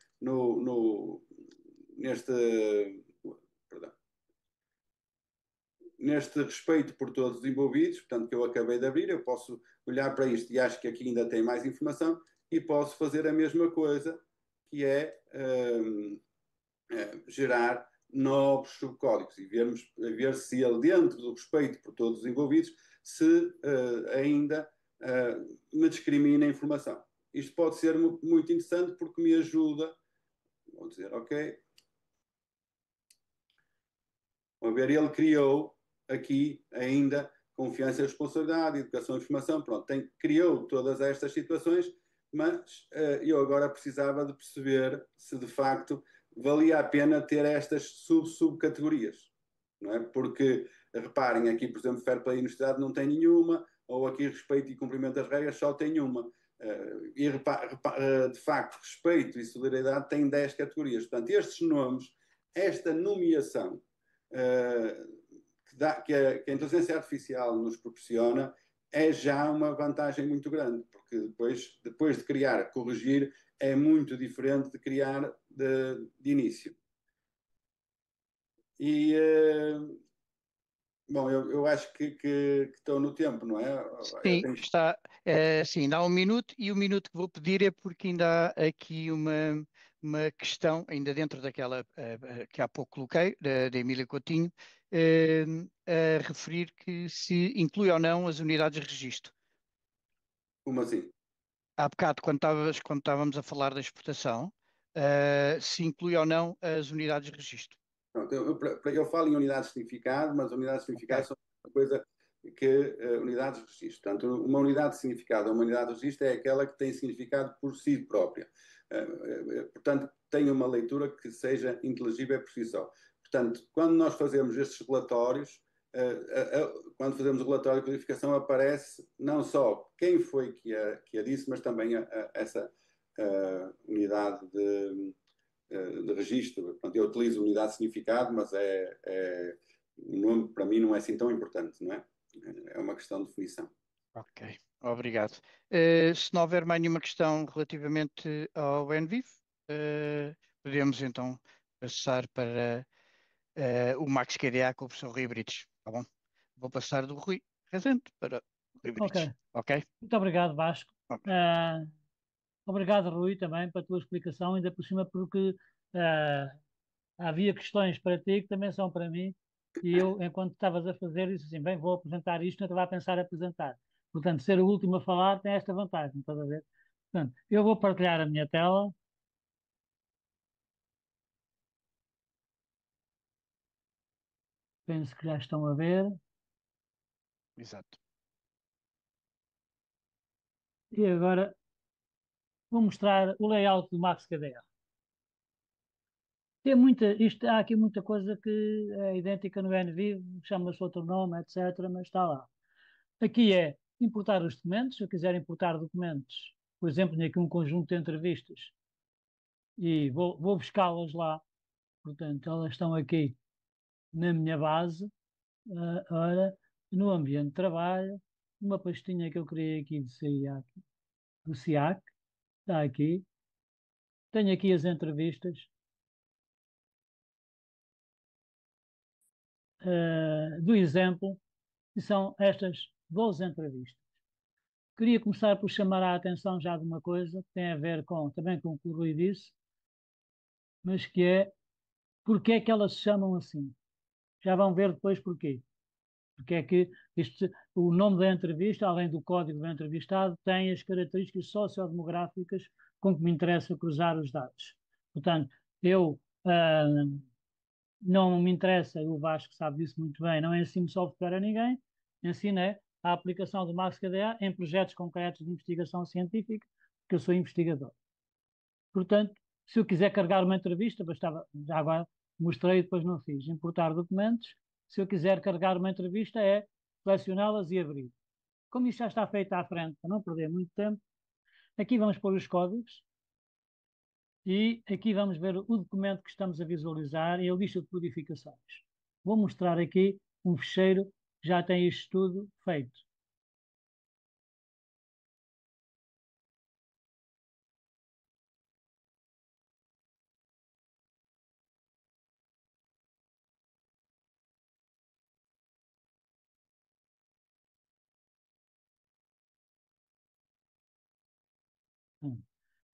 neste respeito por todos os envolvidos, portanto, que eu acabei de abrir, eu posso olhar para isto e acho que aqui ainda tem mais informação e posso fazer a mesma coisa, que é gerar novos subcódigos e ver se ele, dentro do respeito por todos os envolvidos, se ainda me discrimina a informação. Isto pode ser muito interessante porque me ajuda, vou dizer, ok, vamos ver, ele criou aqui ainda confiança e responsabilidade, educação e informação, pronto, criou todas estas situações, mas eu agora precisava de perceber se de facto valia a pena ter estas subcategorias, não é? Porque, reparem, aqui, por exemplo, fair play e honestidade não tem nenhuma, ou aqui respeito e cumprimento das regras só tem uma. E de facto, respeito e solidariedade têm 10 categorias. Portanto, estes nomes, esta nomeação que a inteligência artificial nos proporciona é já uma vantagem muito grande, porque depois de criar, corrigir é muito diferente de criar de início. E Bom, eu acho que estou no tempo, não é? Eu Sim, tenho está. Sim, ainda há um minuto, e o minuto que vou pedir é porque ainda há aqui uma questão, ainda dentro daquela que há pouco coloquei, da Emília Coutinho, eh, a referir que se inclui ou não as unidades de registro. uma assim. Há bocado, quando estávamos a falar da exportação, se inclui ou não as unidades de registro. Pronto, eu falo em unidades de significado, mas unidades de Ok, significado são uma coisa que unidades de registro. Portanto, uma unidade de significado, uma unidade de registro é aquela que tem significado por si própria. Portanto, tem uma leitura que seja inteligível por si só. Portanto, quando nós fazemos estes relatórios, quando fazemos o relatório de codificação, aparece não só quem foi que a disse, mas também essa unidade de registro. Portanto, eu utilizo unidade de significado, mas o nome para mim não é assim tão importante, não é? É uma questão de definição. ok, obrigado. Se não houver mais nenhuma questão relativamente ao NVIV, podemos então passar para o Max QDA com o professor Rui Brites, tá bom? Vou passar do Rui Rezende para o Rui Ok, Brites, ok? muito obrigado, Vasco. Ok, Ah, obrigado, Rui, também pela tua explicação, ainda por cima porque ah, havia questões para ti que também são para mim, e eu, enquanto estavas a fazer, disse assim, bem, vou apresentar isto, não estava a pensar em apresentar. Portanto, ser o último a falar tem esta vantagem, estás a ver? Portanto, eu vou partilhar a minha tela, penso que já estão a ver, exato. e agora vou mostrar o layout do Max KDE. Há aqui muita coisa que é idêntica no NVIV, chama-se outro nome, etc., mas está lá. Aqui é importar os documentos. Se eu quiser importar documentos, por exemplo, tenho aqui um conjunto de entrevistas e vou buscá-las lá. Portanto, elas estão aqui na minha base. Ora, no ambiente de trabalho, uma pastinha que eu criei aqui do SIAC, está aqui. Tenho aqui as entrevistas do exemplo, e são estas 12 entrevistas. Queria começar por chamar a atenção já de uma coisa que tem a ver também com o que o Rui disse, mas que é porque é que elas se chamam assim. Já vão ver depois porquê. Porque é que o nome da entrevista, além do código do entrevistado, tem as características sociodemográficas com que me interessa cruzar os dados. Portanto, eu não me interessa, e o Vasco sabe disso muito bem, não ensino software a ninguém, ensino a aplicação do Max KDA em projetos concretos de investigação científica, porque eu sou investigador. Portanto, se eu quiser carregar uma entrevista, bastava, já agora mostrei e depois não fiz, importar documentos. Se eu quiser carregar uma entrevista, é selecioná-las e abrir. Como isto já está feito à frente, para não perder muito tempo, aqui vamos pôr os códigos e aqui vamos ver o documento que estamos a visualizar e a lista de codificações. Vou mostrar aqui um ficheiro que já tem isto tudo feito.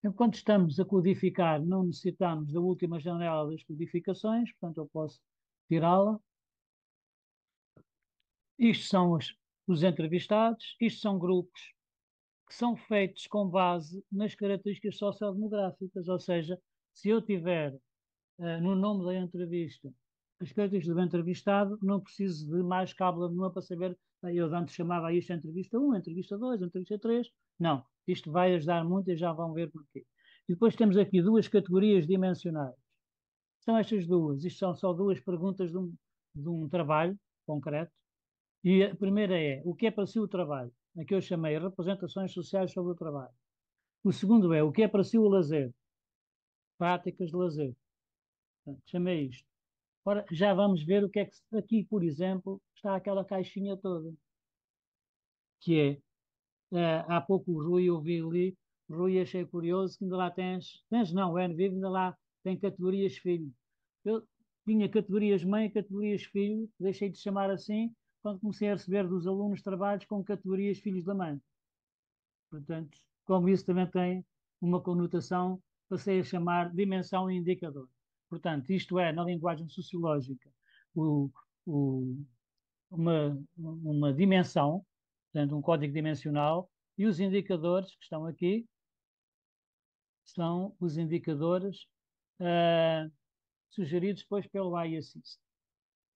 Enquanto estamos a codificar, não necessitamos da última janela das codificações, portanto eu posso tirá-la. Isto são os entrevistados, isto são grupos que são feitos com base nas características sociodemográficas, ou seja, se eu tiver no nome da entrevista as características do entrevistado, não preciso de mais cábula nenhuma para saber, eu antes chamava isto entrevista 1, entrevista 2, entrevista 3, não, isto vai ajudar muito e já vão ver porquê. E depois temos aqui duas categorias dimensionais. São estas duas, isto são só duas perguntas de um trabalho concreto, e a primeira é, o que é para si o trabalho? A que eu chamei representações sociais sobre o trabalho. O segundo é, o que é para si o lazer? Práticas de lazer. Portanto, chamei isto. Ora, já vamos ver o que é que aqui, por exemplo, está aquela caixinha toda, que há pouco o Rui, eu vi ali, Rui, achei curioso que ainda lá tens não, o NVIV ainda lá tem categorias filho. Eu tinha categorias mãe e categorias filho, deixei de chamar assim, quando comecei a receber dos alunos trabalhos com categorias filhos da mãe. Portanto, como isso também tem uma conotação, passei a chamar dimensão e indicador. Portanto, isto é, na linguagem sociológica, o, o, uma dimensão, portanto, um código dimensional, e os indicadores que estão aqui são os indicadores sugeridos depois pelo iAssist.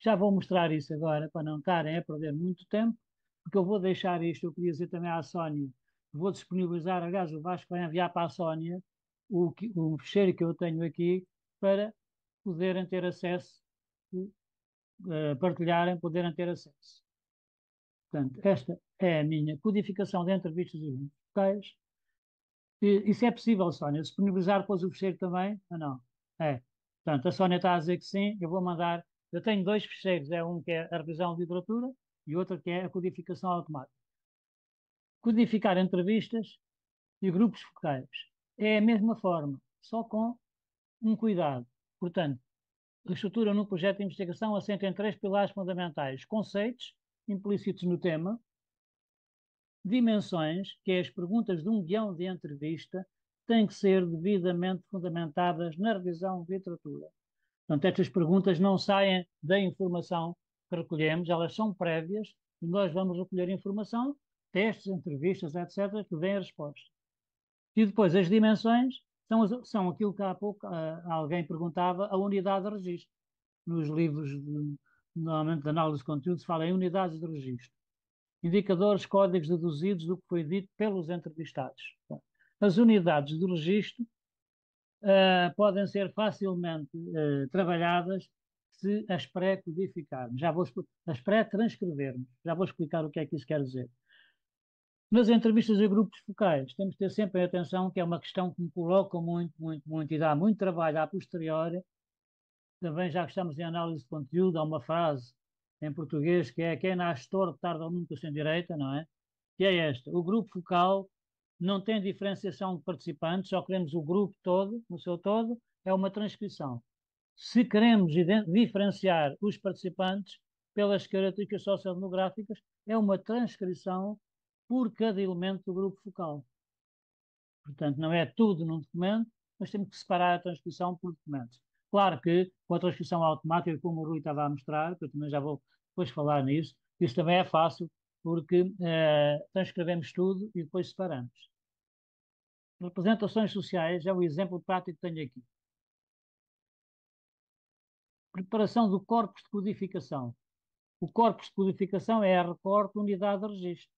Já vou mostrar isso agora, para não estarem a perder muito tempo, porque eu vou deixar isto, eu queria dizer também à Sónia, vou disponibilizar, aliás, o Vasco vai enviar para a Sónia o fecheiro que eu tenho aqui para poderem ter acesso, partilharem, poderem ter acesso. Portanto, esta é a minha codificação de entrevistas e grupos locais. Isso é possível, Sónia, disponibilizar depois o fecheiro também ou não? É. Portanto, a Sónia está a dizer que sim, eu vou mandar. Eu tenho dois fecheiros, é um que é a revisão de literatura e outro que é a codificação automática. Codificar entrevistas e grupos focais. É a mesma forma, só com um cuidado. Portanto, a estrutura no projeto de investigação assenta em três pilares fundamentais: conceitos implícitos no tema, dimensões, que é as perguntas de um guião de entrevista, têm que ser devidamente fundamentadas na revisão de literatura. Portanto, estas perguntas não saem da informação que recolhemos, elas são prévias e nós vamos recolher informação, testes, entrevistas, etc., que dêem a resposta. E depois as dimensões são aquilo que há pouco alguém perguntava, a unidade de registro. Nos livros, normalmente, de análise de conteúdo, se fala em unidades de registro. Indicadores, códigos deduzidos do que foi dito pelos entrevistados. As unidades de registro podem ser facilmente trabalhadas se as pré-codificarmos. As pré-transcrevermos. Já vou explicar o que é que isso quer dizer. Nas entrevistas a grupos focais, temos que ter sempre a atenção que é uma questão que me coloca muito, muito, muito e dá muito trabalho a posteriori. Também já que estamos em análise de conteúdo, há uma frase em português que é quem nasce torto tarda ou nunca sem direita, não é? Que é esta: o grupo focal não tem diferenciação de participantes, só queremos o grupo todo, no seu todo, é uma transcrição. Se queremos diferenciar os participantes pelas características sociodemográficas, é uma transcrição por cada elemento do grupo focal. Portanto, não é tudo num documento, mas temos que separar a transcrição por documentos. Claro que com a transcrição automática, como o Rui estava a mostrar, que eu também já vou depois falar nisso, isso também é fácil, porque transcrevemos tudo e depois separamos. Representações sociais é o exemplo prático que tenho aqui. Preparação do corpus de codificação. O corpus de codificação é a recorte unidade de registro.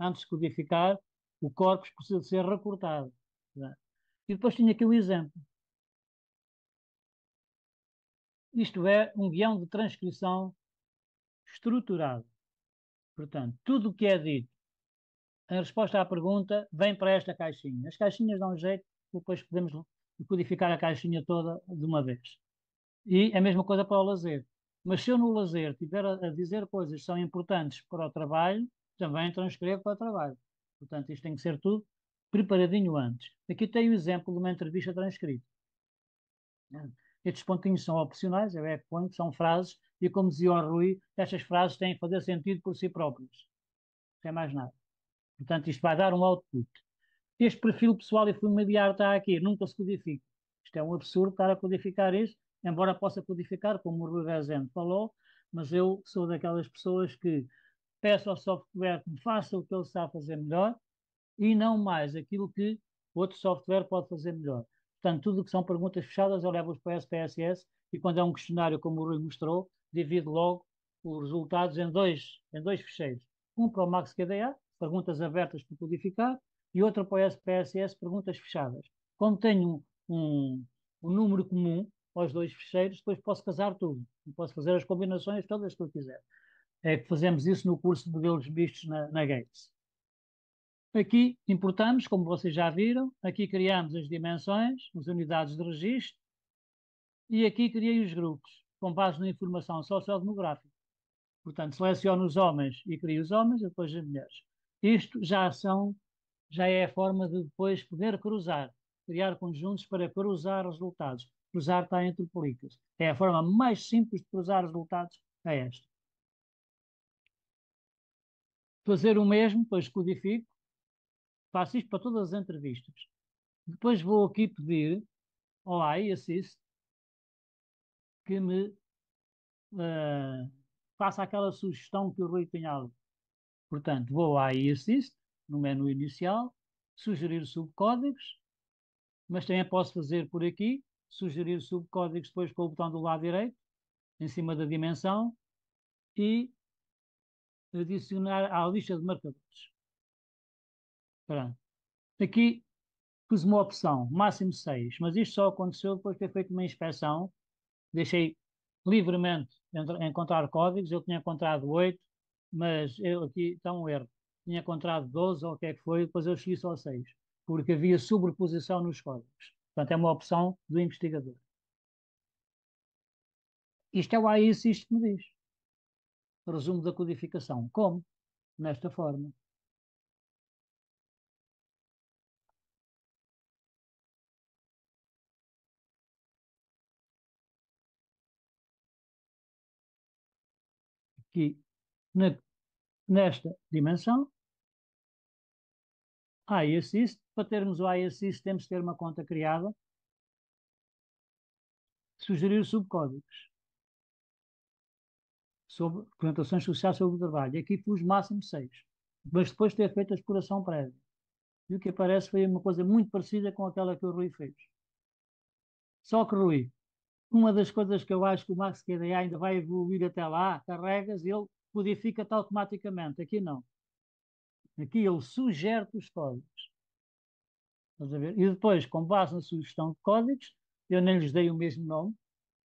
Antes de codificar, o corpus precisa ser recortado. E depois tinha aqui o exemplo. Isto é um guião de transcrição estruturado. Portanto, tudo o que é dito em resposta à pergunta vem para esta caixinha. As caixinhas dão um jeito, depois podemos codificar a caixinha toda de uma vez. E a mesma coisa para o lazer. Mas se eu no lazer estiver a dizer coisas que são importantes para o trabalho, também transcrevo para o trabalho. Portanto, isto tem que ser tudo preparadinho antes. Aqui tem o exemplo de uma entrevista transcrita. Estes pontinhos são opcionais, eu é que ponho, são frases, e como dizia o Rui, estas frases têm que fazer sentido por si próprias. Não tem mais nada. Portanto, isto vai dar um output. Este perfil pessoal e familiar está aqui, nunca se codifica. Isto é um absurdo estar a codificar isto, embora possa codificar, como o Rui Rezende falou, mas eu sou daquelas pessoas que peço ao software que me faça o que ele sabe fazer melhor e não mais aquilo que outro software pode fazer melhor. Portanto, tudo o que são perguntas fechadas, eu levo-os para o SPSS e quando é um questionário, como o Rui mostrou, divido logo os resultados em dois ficheiros. Um para o MaxQDA, perguntas abertas para codificar, e outro para o SPSS, perguntas fechadas. Como tenho um número comum aos dois ficheiros, depois posso casar tudo. E posso fazer as combinações todas que eu quiser. É que fazemos isso no curso de modelos mistos na Gates. Aqui importamos, como vocês já viram, aqui criamos as dimensões, as unidades de registro, e aqui criei os grupos, com base na informação sociodemográfica. Portanto, seleciono os homens e crio os homens, e depois as mulheres. Isto já é a forma de depois poder cruzar, criar conjuntos para cruzar resultados. Cruzar está entre políticas. É a forma mais simples de cruzar resultados, é esta. fazer o mesmo, depois codifico, faço isto para todas as entrevistas. Depois vou aqui pedir ao AI Assist que me faça aquela sugestão que o Rui tinha ali. Portanto, vou ao AI Assist, no menu inicial, sugerir subcódigos, mas também posso fazer por aqui, sugerir subcódigos depois com o botão do lado direito, em cima da dimensão, e adicionar à lista de marcadores. Pronto. Aqui pus uma opção, máximo 6, mas isto só aconteceu depois de ter feito uma inspeção. Deixei livremente encontrar códigos, eu tinha encontrado 8, mas aqui está um erro. Tinha encontrado 12 ou o que é que foi, depois eu escolhi só 6, porque havia sobreposição nos códigos. Portanto, é uma opção do investigador. Isto é o AISIS que me diz. Resumo da codificação. Como? Nesta forma. Aqui, nesta dimensão, iAssist. Para termos o iAssist, temos que ter uma conta criada. Sugerir subcódigos sobre representações sociais sobre o trabalho. Aqui pus máximo 6, mas depois de ter feito a exploração prévia. E o que aparece foi uma coisa muito parecida com aquela que o Rui fez. Só que, Rui, uma das coisas que eu acho que o Max QDA ainda vai evoluir até lá, carregas e ele codifica-te automaticamente. Aqui não. Aqui ele sugere os códigos. Estás a ver? E depois, com base na sugestão de códigos, eu nem lhes dei o mesmo nome,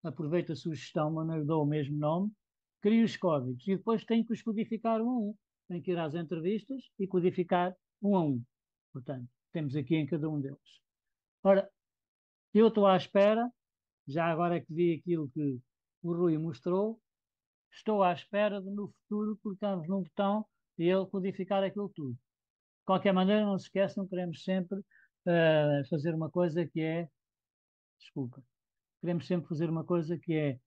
aproveito a sugestão, mas não lhe dou o mesmo nome, crio os códigos e depois tenho que os codificar um a um. Tenho que ir às entrevistas e codificar um a um. Portanto, temos aqui em cada um deles. Ora, eu estou à espera, já agora que vi aquilo que o Rui mostrou, estou à espera de no futuro clicarmos num botão e ele codificar aquilo tudo. De qualquer maneira, não se esqueçam, queremos sempre fazer uma coisa que é, desculpa, queremos sempre fazer uma coisa que é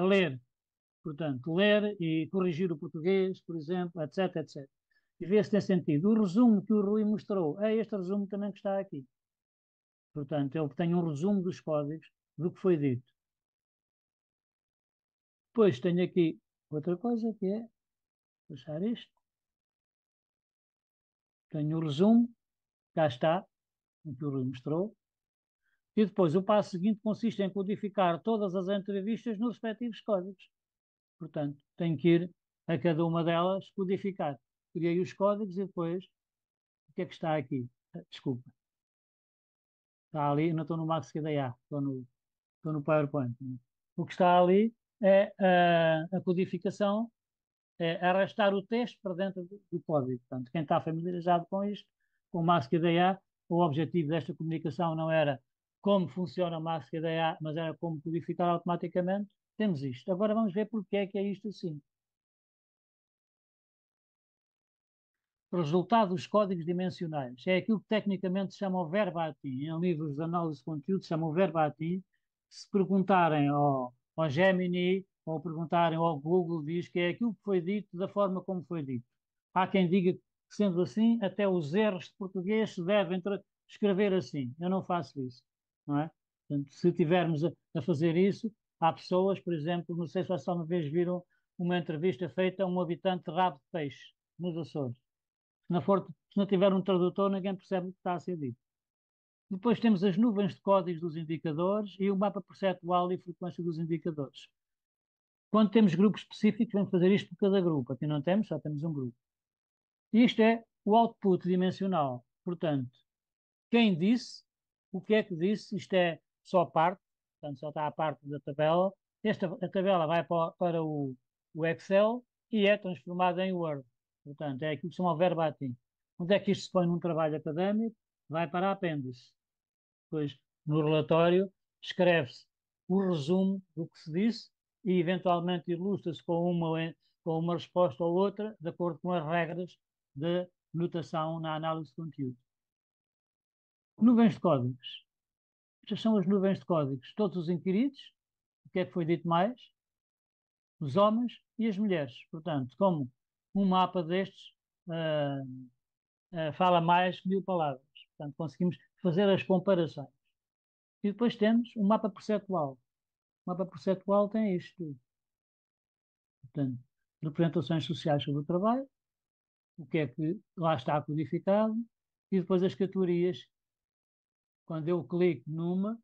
ler, portanto, ler e corrigir o português, por exemplo, etc, etc. E ver se tem sentido. O resumo que o Rui mostrou é este resumo também que está aqui. Portanto, ele tem um resumo dos códigos do que foi dito. Depois tenho aqui outra coisa que é fechar isto. Tenho o resumo, cá está, o que o Rui mostrou. E depois o passo seguinte consiste em codificar todas as entrevistas nos respectivos códigos. Portanto, tenho que ir a cada uma delas codificar. Criei os códigos e depois o que é que está aqui? Desculpa. Está ali, não estou no Max KDA, estou no PowerPoint. Né? O que está ali é a codificação, é arrastar o texto para dentro do código. Portanto, quem está familiarizado com isto, com o Max KDA, o objetivo desta comunicação não era como funciona o Max KDA, mas era como codificar automaticamente. Temos isto. Agora vamos ver porque é que é isto assim. Resultado dos códigos dimensionais. É aquilo que tecnicamente se chama o verbatim. Em livros de análise de conteúdo se chama o verbatim. Se perguntarem ao Gemini ou perguntarem ao Google, diz que é aquilo que foi dito da forma como foi dito. Há quem diga que, sendo assim, até os erros de português se devem escrever assim. Eu não faço isso, não é? Portanto, se tivermos a fazer isso, há pessoas, por exemplo, não sei se vocês uma vez viram uma entrevista feita a um habitante de Rabo de Peixe, nos Açores. Se não tiver um tradutor, ninguém percebe o que está a ser dito. Depois temos as nuvens de códigos dos indicadores e o mapa percentual e frequência dos indicadores. Quando temos grupos específicos, vamos fazer isto por cada grupo. Aqui não temos, só temos um grupo. Isto é o output dimensional. Portanto, quem disse, o que é que disse, isto é só parte, portanto só está a parte da tabela. A tabela vai para o Excel e é transformada em Word. Portanto, é aquilo que se chama o verbatim. Onde é que isto se põe num trabalho académico? Vai para a apêndice. Depois, no relatório, escreve-se o resumo do que se disse e, eventualmente, ilustra-se com uma resposta ou outra, de acordo com as regras de notação na análise de conteúdo. Nuvens de códigos. Estas são as nuvens de códigos. Todos os inquiridos. O que é que foi dito mais? os homens e as mulheres. Portanto, como um mapa destes fala mais que 1000 palavras. Portanto, conseguimos fazer as comparações. E depois temos o mapa perceptual. O mapa perceptual tem isto tudo. Portanto, representações sociais sobre o trabalho, o que é que lá está codificado, e depois as categorias. Quando eu clico numa,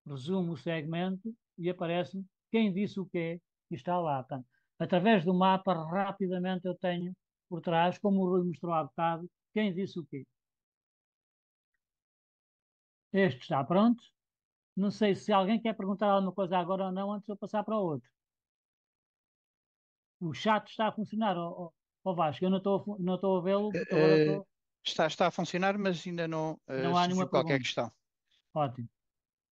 resumo o segmento e aparece-me quem disse o quê e está lá. Portanto, através do mapa, rapidamente eu tenho por trás, como o Rui mostrou há bocado, quem disse o quê. Este está pronto. Não sei se alguém quer perguntar alguma coisa agora ou não, antes de eu passar para o outro. O chat está a funcionar, Vasco. Eu não estou a vê-lo, porque agora Eh, estou. está a funcionar, mas ainda não Não há nenhuma surgiu qualquer pergunta. questão. Ótimo.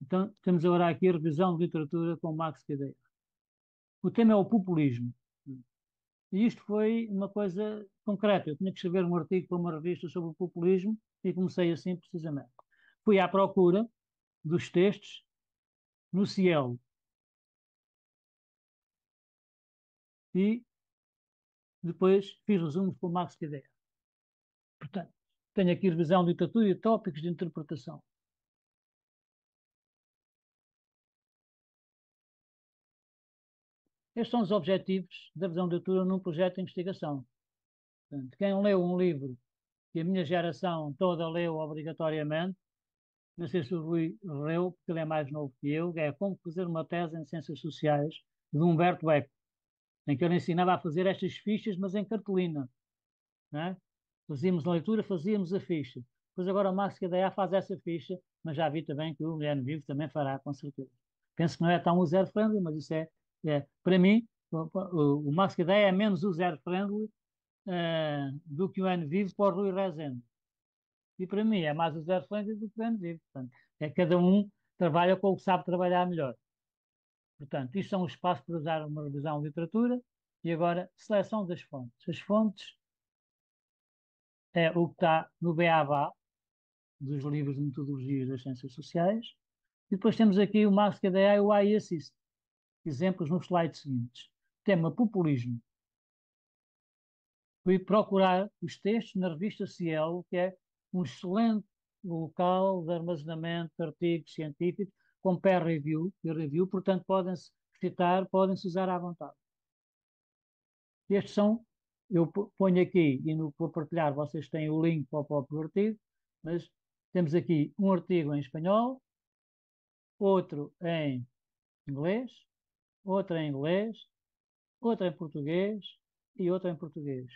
Então, temos agora aqui a revisão de literatura com Max Cadeira. O tema é o populismo. E isto foi uma coisa concreta. Eu tinha que escrever um artigo para uma revista sobre o populismo e comecei assim precisamente. Fui à procura dos textos no Cielo e depois fiz resumos com o Max Cadeira. Portanto, tenho aqui revisão de literatura e tópicos de interpretação. Estes são os objetivos da revisão de literatura num projeto de investigação. Portanto, quem leu um livro que a minha geração toda leu obrigatoriamente, não sei se o Rui leu, porque ele é mais novo que eu, é Como Fazer uma Tese em Ciências Sociais, de Humberto Eco, em que ele ensinava a fazer estas fichas, mas em cartolina. Né? Fazíamos a leitura, fazíamos a ficha. Depois agora o Max Cadeia faz essa ficha, mas já vi também que o Guilherme Vivo também fará, com certeza. Penso que não é tão user-friendly, mas isso para mim, o Max Cadeia é menos user-friendly do que o N Vivo para o Rui Rezende. E para mim é mais user-friendly do que o N Vivo. Portanto, cada um trabalha com o que sabe trabalhar melhor. Portanto, isto são os passos para usar uma revisão de literatura. E agora, seleção das fontes. As fontes é o que está no BABA, dos livros de metodologias das ciências sociais. E depois temos aqui o Max KDA e o AI Assist. Exemplos nos slides seguintes. Tema populismo. Fui procurar os textos na revista Cielo, que é um excelente local de armazenamento de artigos científicos com peer review, portanto podem-se citar, podem-se usar à vontade. Estes são, eu ponho aqui e no que vou partilhar vocês têm o link para o próprio artigo, mas temos aqui um artigo em espanhol, outro em inglês, outro em inglês, outro em português e outro em português.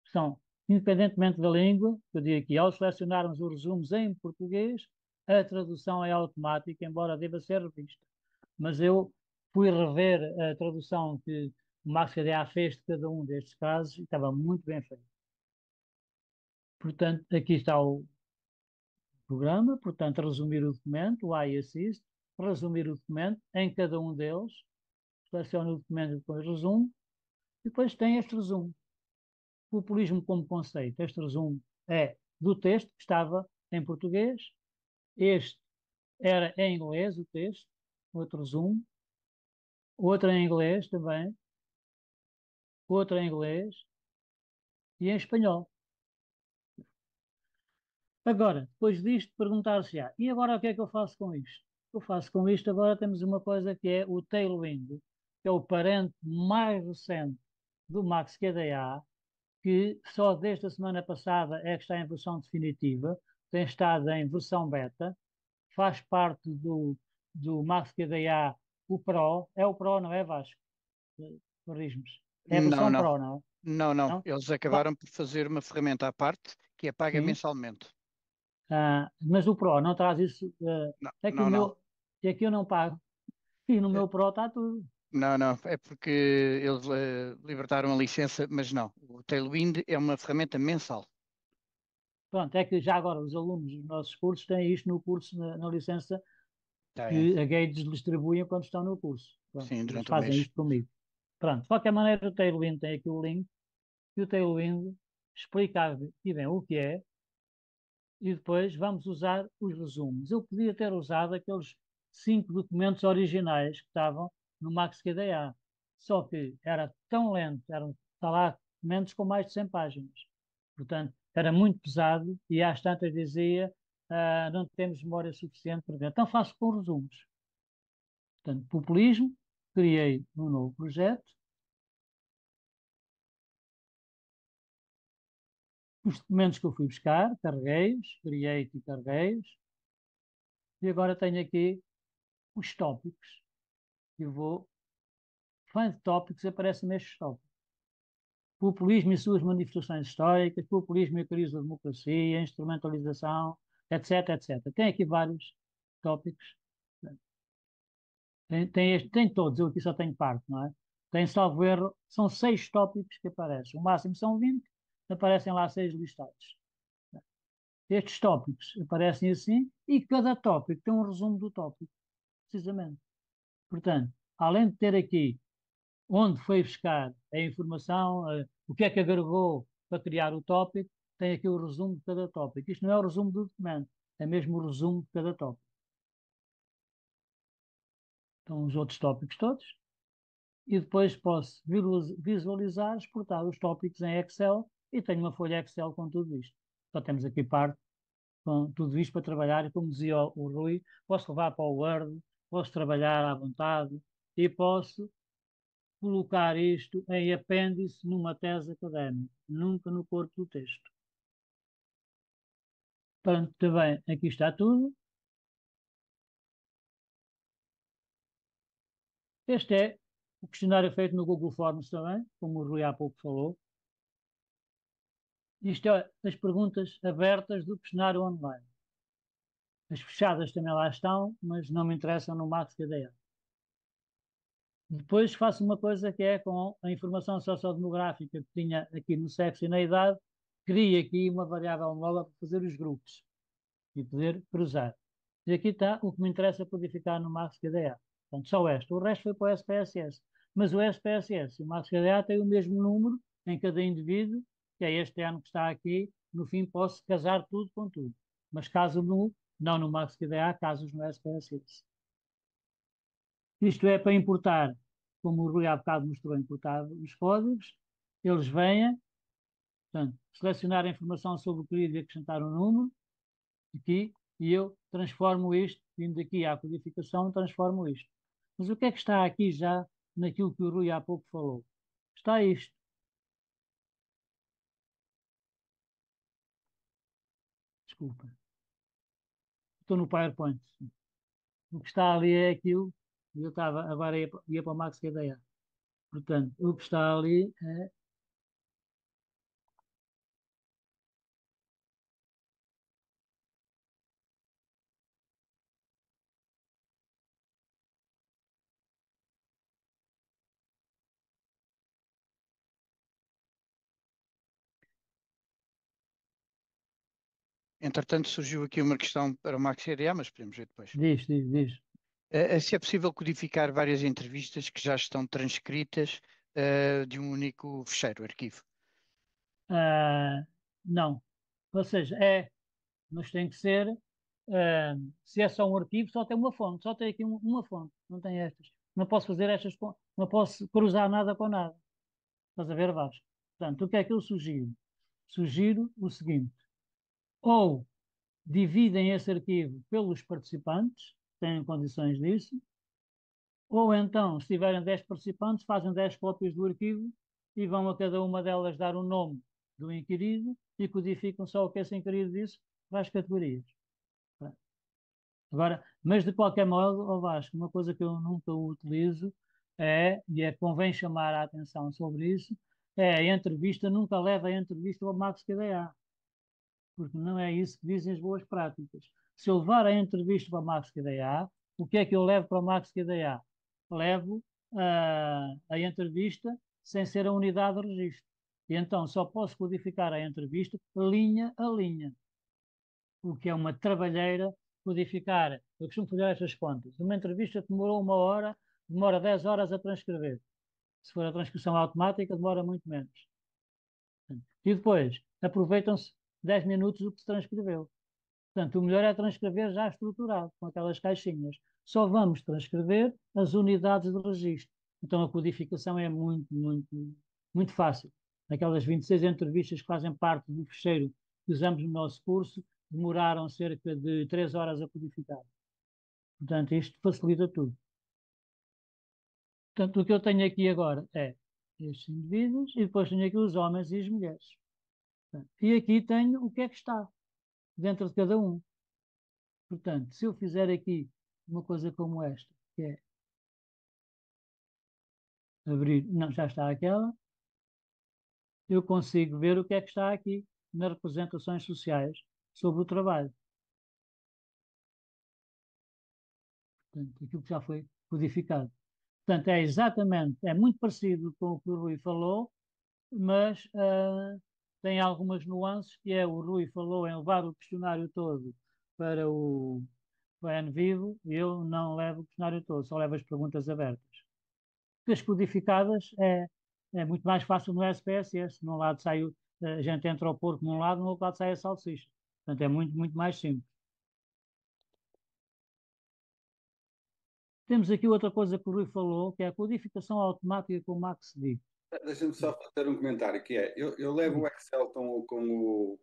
São, independentemente da língua, eu digo aqui, ao selecionarmos os resumos em português, a tradução é automática, embora deva ser revista. Mas eu fui rever a tradução que o Max KDA fez de cada um destes casos e estava muito bem feito. Portanto, aqui está o programa, portanto, resumir o documento, o iAssist, resumir o documento em cada um deles, seleciona o documento e depois resumo, e depois tem este resumo. Populismo como conceito. Este resumo é do texto que estava em português, este era em inglês o texto, outro resumo, outro em inglês também, outro em inglês e em espanhol. Agora, depois disto, perguntar-se-á, e agora o que é que eu faço com isto? O que eu faço com isto agora temos uma coisa que é o Tailwind, que é o parente mais recente do Max QDA, que só desde a semana passada é que está em versão definitiva, tem estado em versão beta, faz parte do Max QDA, o Pro, é o Pro, não é, Vasco? Corriges-me. É a Não, versão não, Pro, não é? não. Não? Eles Fa- acabaram por fazer uma ferramenta à parte que é paga Sim. mensalmente. Mas o Pro não traz isso. Não, É que o não, não. meu, é que eu não pago. E no Eh, meu Pro está tudo. Não, não. É porque eles libertaram a licença, mas não. O Tailwind é uma ferramenta mensal. Pronto, é que já agora os alunos dos nossos cursos têm isto no curso, na licença Tem, que a Gates distribuem quando estão no curso. Pronto, sim, eles durante o fazem mês. isto comigo. Pronto, de qualquer maneira, o Tailwind tem aqui o link e o Tailwind explica aqui bem o que é e depois vamos usar os resumos. Eu podia ter usado aqueles 5 documentos originais que estavam no Max KDA. só que era tão lento, eram, está lá, documentos com mais de 100 páginas. Portanto, era muito pesado e às tantas dizia, não temos memória suficiente para ver. Então faço com resumos. Portanto, populismo, criei um novo projeto. Os documentos que eu fui buscar, carreguei-os, criei e carreguei-os. E agora tenho aqui os tópicos. Eu vou, find topics, aparecem estes tópicos. Populismo e suas manifestações históricas, populismo e a crise da democracia, instrumentalização, etc, etc. Tem aqui vários tópicos. Tem todos, eu aqui só tenho parte, não é? Tem, salvo erro, são 6 tópicos que aparecem. O máximo são 20, aparecem lá 6 listados. Estes tópicos aparecem assim e cada tópico tem um resumo do tópico, precisamente. Portanto, além de ter aqui onde foi buscar a informação, o que é que agregou para criar o tópico, tem aqui o resumo de cada tópico. Isto não é o resumo do documento, é mesmo o resumo de cada tópico. Então, os outros tópicos todos. E depois posso visualizar, exportar os tópicos em Excel e tenho uma folha Excel com tudo isto. Só temos aqui parte com tudo isto para trabalhar e, como dizia o Rui, posso levar para o Word, posso trabalhar à vontade e posso colocar isto em apêndice numa tese académica, nunca no corpo do texto. Pronto, também aqui está tudo. Este é o questionário feito no Google Forms também, como o Rui há pouco falou. Isto é as perguntas abertas do questionário online. As fechadas também lá estão, mas não me interessam no Max KDE. Depois faço uma coisa que é com a informação sociodemográfica que tinha aqui no sexo e na idade, crio aqui uma variável nova para fazer os grupos e poder cruzar. E aqui está o que me interessa codificar no Max KDE. Portanto, só este. O resto foi para o SPSS. Mas o SPSS e o Max KDE têm o mesmo número em cada indivíduo, que é este ano que está aqui. No fim, posso casar tudo com tudo. Mas caso não no Max KDE, casos no SPSS. Isto é para importar, como o Rui há bocado mostrou, importar os códigos. Eles vêm, portanto, selecionar a informação sobre o querido e acrescentar um número, aqui, e eu transformo isto, vindo aqui à codificação, transformo isto. Mas o que é que está aqui já naquilo que o Rui há pouco falou? Está isto. Desculpa. Estou no PowerPoint. O que está ali é aquilo, e eu estava, agora ia para o Max KDE. Portanto, o que está ali é. Entretanto, surgiu aqui uma questão para o Max CDA, mas podemos ver depois. Diz. Se é possível codificar várias entrevistas que já estão transcritas, de um único fecheiro, arquivo. Ah, não. Ou seja, mas tem que ser, se é só um arquivo, só tem uma fonte, só tem aqui uma fonte, não tem estas. Não posso fazer estas, não posso cruzar nada com nada. Estás a ver, Vasco? Portanto, o que é que eu sugiro? Sugiro o seguinte: ou dividem esse arquivo pelos participantes, têm condições disso, ou então, se tiverem 10 participantes, fazem 10 cópias do arquivo e vão a cada uma delas dar o nome do inquirido e codificam só o que esse inquirido disse para as categorias. Agora, mas de qualquer modo, ó Vasco, uma coisa que eu nunca utilizo convém chamar a atenção sobre isso, é a entrevista, nunca leva a entrevista ao Max KDA, porque não é isso que dizem as boas práticas. Se eu levar a entrevista para o Max KDA, o que é que eu levo para o Max KDA? Levo a entrevista sem ser a unidade de registro. E então só posso codificar a entrevista linha a linha, o que é uma trabalheira codificar. Eu costumo fazer estas contas. Uma entrevista que demorou 1 hora, demora 10 horas a transcrever. Se for a transcrição automática, demora muito menos. E depois, aproveitam-se 10 minutos do que se transcreveu. Portanto, o melhor é transcrever já estruturado, com aquelas caixinhas. Só vamos transcrever as unidades de registro. Então a codificação é muito fácil. Aquelas 26 entrevistas que fazem parte do fecheiro que usamos no nosso curso demoraram cerca de 3 horas a codificar. Portanto, isto facilita tudo. Portanto, o que eu tenho aqui agora é estes indivíduos e depois tenho aqui os homens e as mulheres. Portanto, e aqui tenho o que é que está dentro de cada um. Portanto, se eu fizer aqui uma coisa como esta, que é abrir, não, já está aquela, eu consigo ver o que é que está aqui nas representações sociais sobre o trabalho. Portanto, aquilo que já foi codificado. Portanto, é exatamente, é muito parecido com o que o Rui falou, mas tem algumas nuances, que é o Rui falou em levar o questionário todo para o NVivo, e eu não levo o questionário todo, só levo as perguntas abertas. As codificadas é muito mais fácil no SPSS. Num lado sai a gente entra o porco num lado, no outro lado sai a salsicha. Portanto, é muito mais simples. Temos aqui outra coisa que o Rui falou, que é a codificação automática com o MaxD. Deixa-me só fazer um comentário, que é, eu levo o Excel com o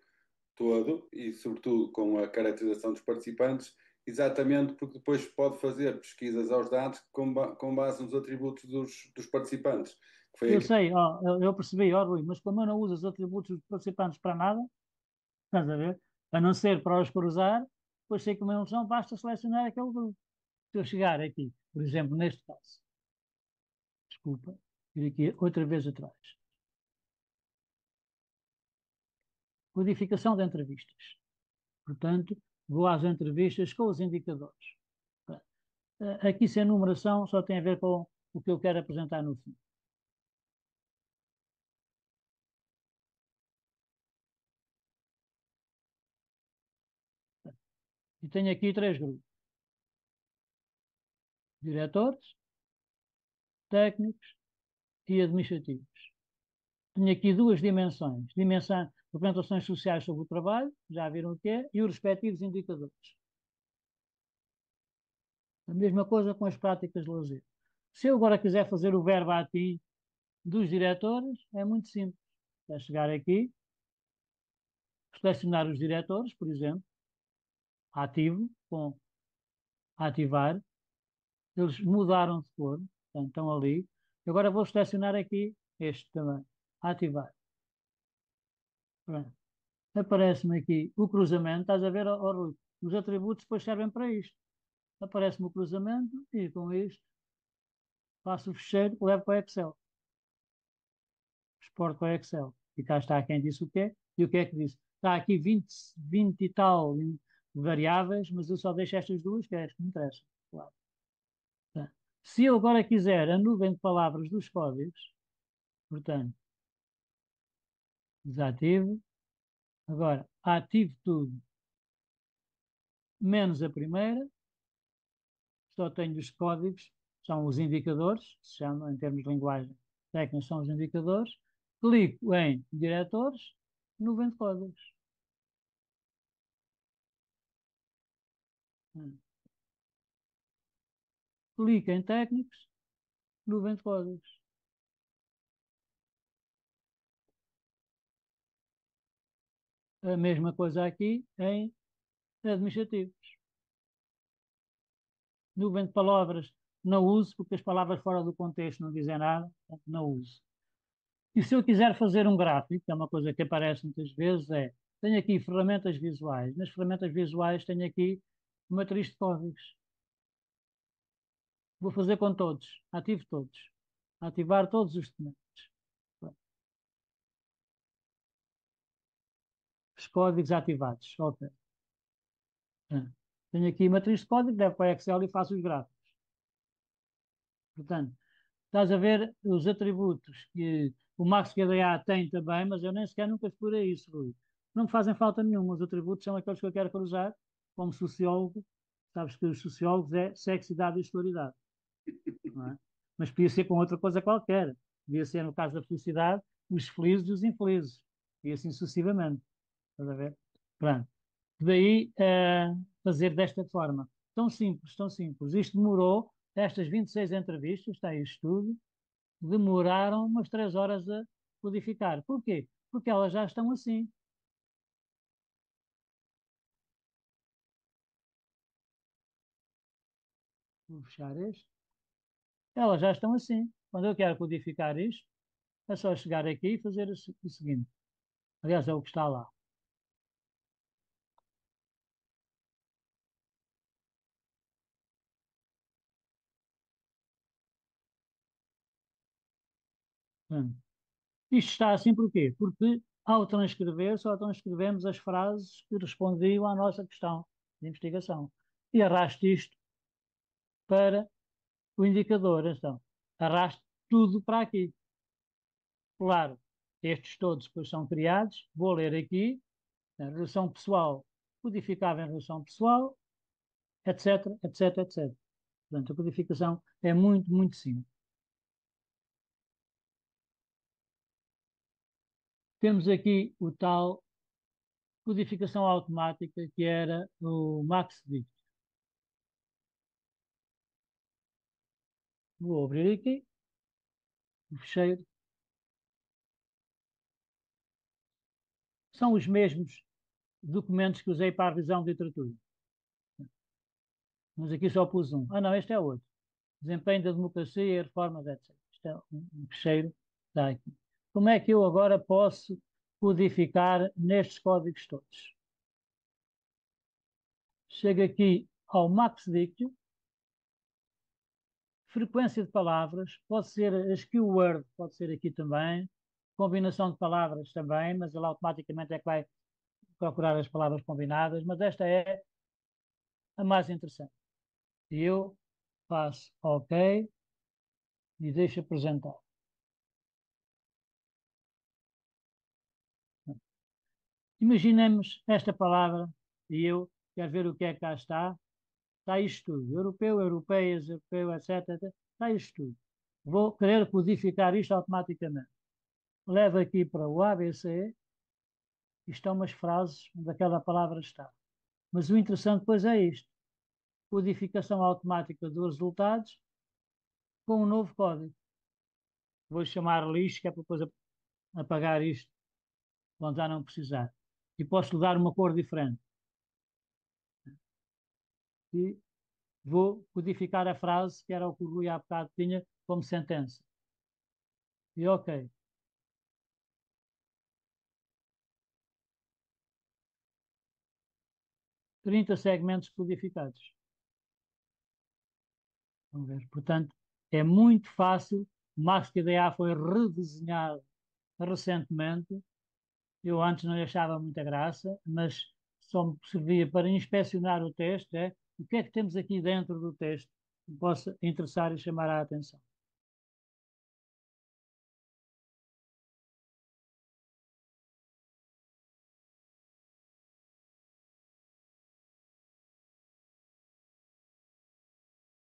todo e, sobretudo, com a caracterização dos participantes, exatamente porque depois pode fazer pesquisas aos dados com base nos atributos dos participantes. Eu sei, ó, eu percebi, ó Rui, mas como eu não uso os atributos dos participantes para nada, estás a ver? A não ser para os cruzar, depois sei que uma emoção, basta selecionar aquele grupo. Se eu chegar aqui, por exemplo, neste caso, desculpa, ir aqui outra vez atrás. Codificação de entrevistas. Portanto, vou às entrevistas com os indicadores. Aqui sem numeração só tem a ver com o que eu quero apresentar no fim. E tenho aqui 3 grupos. Diretores, técnicos e administrativos. Tenho aqui 2 dimensões. Dimensão representações sociais sobre o trabalho, já viram o que é, e os respectivos indicadores. A mesma coisa com as práticas de lazer. Se eu agora quiser fazer o verbo ativo dos diretores, é muito simples. É chegar aqui, selecionar os diretores, por exemplo, ativo, com ativar, eles mudaram de cor, portanto, estão ali. Agora vou selecionar aqui este também, ativar. Pronto. Aparece-me aqui o cruzamento, estás a ver, oh, Rui, os atributos depois servem para isto. Aparece-me o cruzamento e com isto faço o fecheiro, levo para o Excel. Exporto para o Excel. E cá está quem disse o que é. E o que é que disse? Está aqui 20 e tal variáveis, mas eu só deixo estas duas, que é as que me interessam. Claro. Tá. Se eu agora quiser a nuvem de palavras dos códigos, portanto, desativo. Agora, ativo tudo, menos a primeira. Só tenho os códigos, são os indicadores, se chama em termos de linguagem técnica, são os indicadores. Clico em diretores, nuvem de códigos. Clico em técnicos, nuvem de códigos. A mesma coisa aqui em administrativos. Nuvem de palavras não uso, porque as palavras fora do contexto não dizem nada, não uso. E se eu quiser fazer um gráfico, que é uma coisa que aparece muitas vezes, tenho aqui ferramentas visuais. Nas ferramentas visuais tenho aqui matriz de códigos. Vou fazer com todos, ativo todos. Ativar todos os documentos. Os códigos ativados. Ok. Tenho aqui matriz de código, levo para o Excel e faço os gráficos. Portanto, estás a ver os atributos que o MaxQDA tem também, mas eu nem sequer nunca explorei isso, Rui. Não me fazem falta nenhuma. Os atributos são aqueles que eu quero cruzar. Como sociólogo, sabes que os sociólogos é sexidade e historicidade. Não é? Mas podia ser com outra coisa qualquer. Podia ser, no caso da felicidade, os felizes e os infelizes. E assim sucessivamente. Estás a ver? Pronto. Daí fazer desta forma. Tão simples, tão simples. Isto demorou, estas 26 entrevistas, está aí o estudo, demoraram umas 3 horas a codificar. Porquê? Porque elas já estão assim. Vou fechar este. Elas já estão assim. Quando eu quero codificar isto, é só chegar aqui e fazer o seguinte. Aliás, é o que está lá. Hum. Isto está assim porquê? Porque ao transcrever, só transcrevemos as frases que respondiam à nossa questão de investigação. E arrasto isto para o indicador. Então, arrasto tudo para aqui. Claro, estes todos depois são criados. Vou ler aqui, a relação pessoal, codificava em relação pessoal, etc, etc, etc. Portanto, a codificação é muito, muito simples. Temos aqui o tal codificação automática que era o MaxDict. Vou abrir aqui o fecheiro. São os mesmos documentos que usei para a revisão de literatura. Mas aqui só pus um. Ah, não, este é outro. Desempenho da democracia e reformas, etc. Isto é um fecheiro. Está aqui. Como é que eu agora posso codificar nestes códigos todos? Chego aqui ao MaxDict. Frequência de palavras, pode ser as keyword, pode ser aqui também. Combinação de palavras também, mas ele automaticamente é que vai procurar as palavras combinadas, mas esta é a mais interessante. E eu faço OK e deixo apresentar. Imaginemos esta palavra e eu quero ver o que é que cá está. Está isto tudo. Europeu, europeias, europeu, etc. Está isto tudo. Vou querer codificar isto automaticamente. Levo aqui para o ABC. Isto estão umas frases onde aquela palavra está. Mas o interessante, pois, é isto. Codificação automática dos resultados com um novo código. Vou chamar lixo, que é para depois apagar isto quando já não precisar. E posso lhe dar uma cor diferente. E vou codificar a frase, que era o que o Rui há bocado tinha, como sentença. E OK. 30 segmentos codificados. Vamos ver. Portanto, é muito fácil. O MaxQDA foi redesenhado recentemente. Eu antes não lhe achava muita graça, mas só me servia para inspecionar o texto, o que é que temos aqui dentro do texto que possa interessar e chamar a atenção.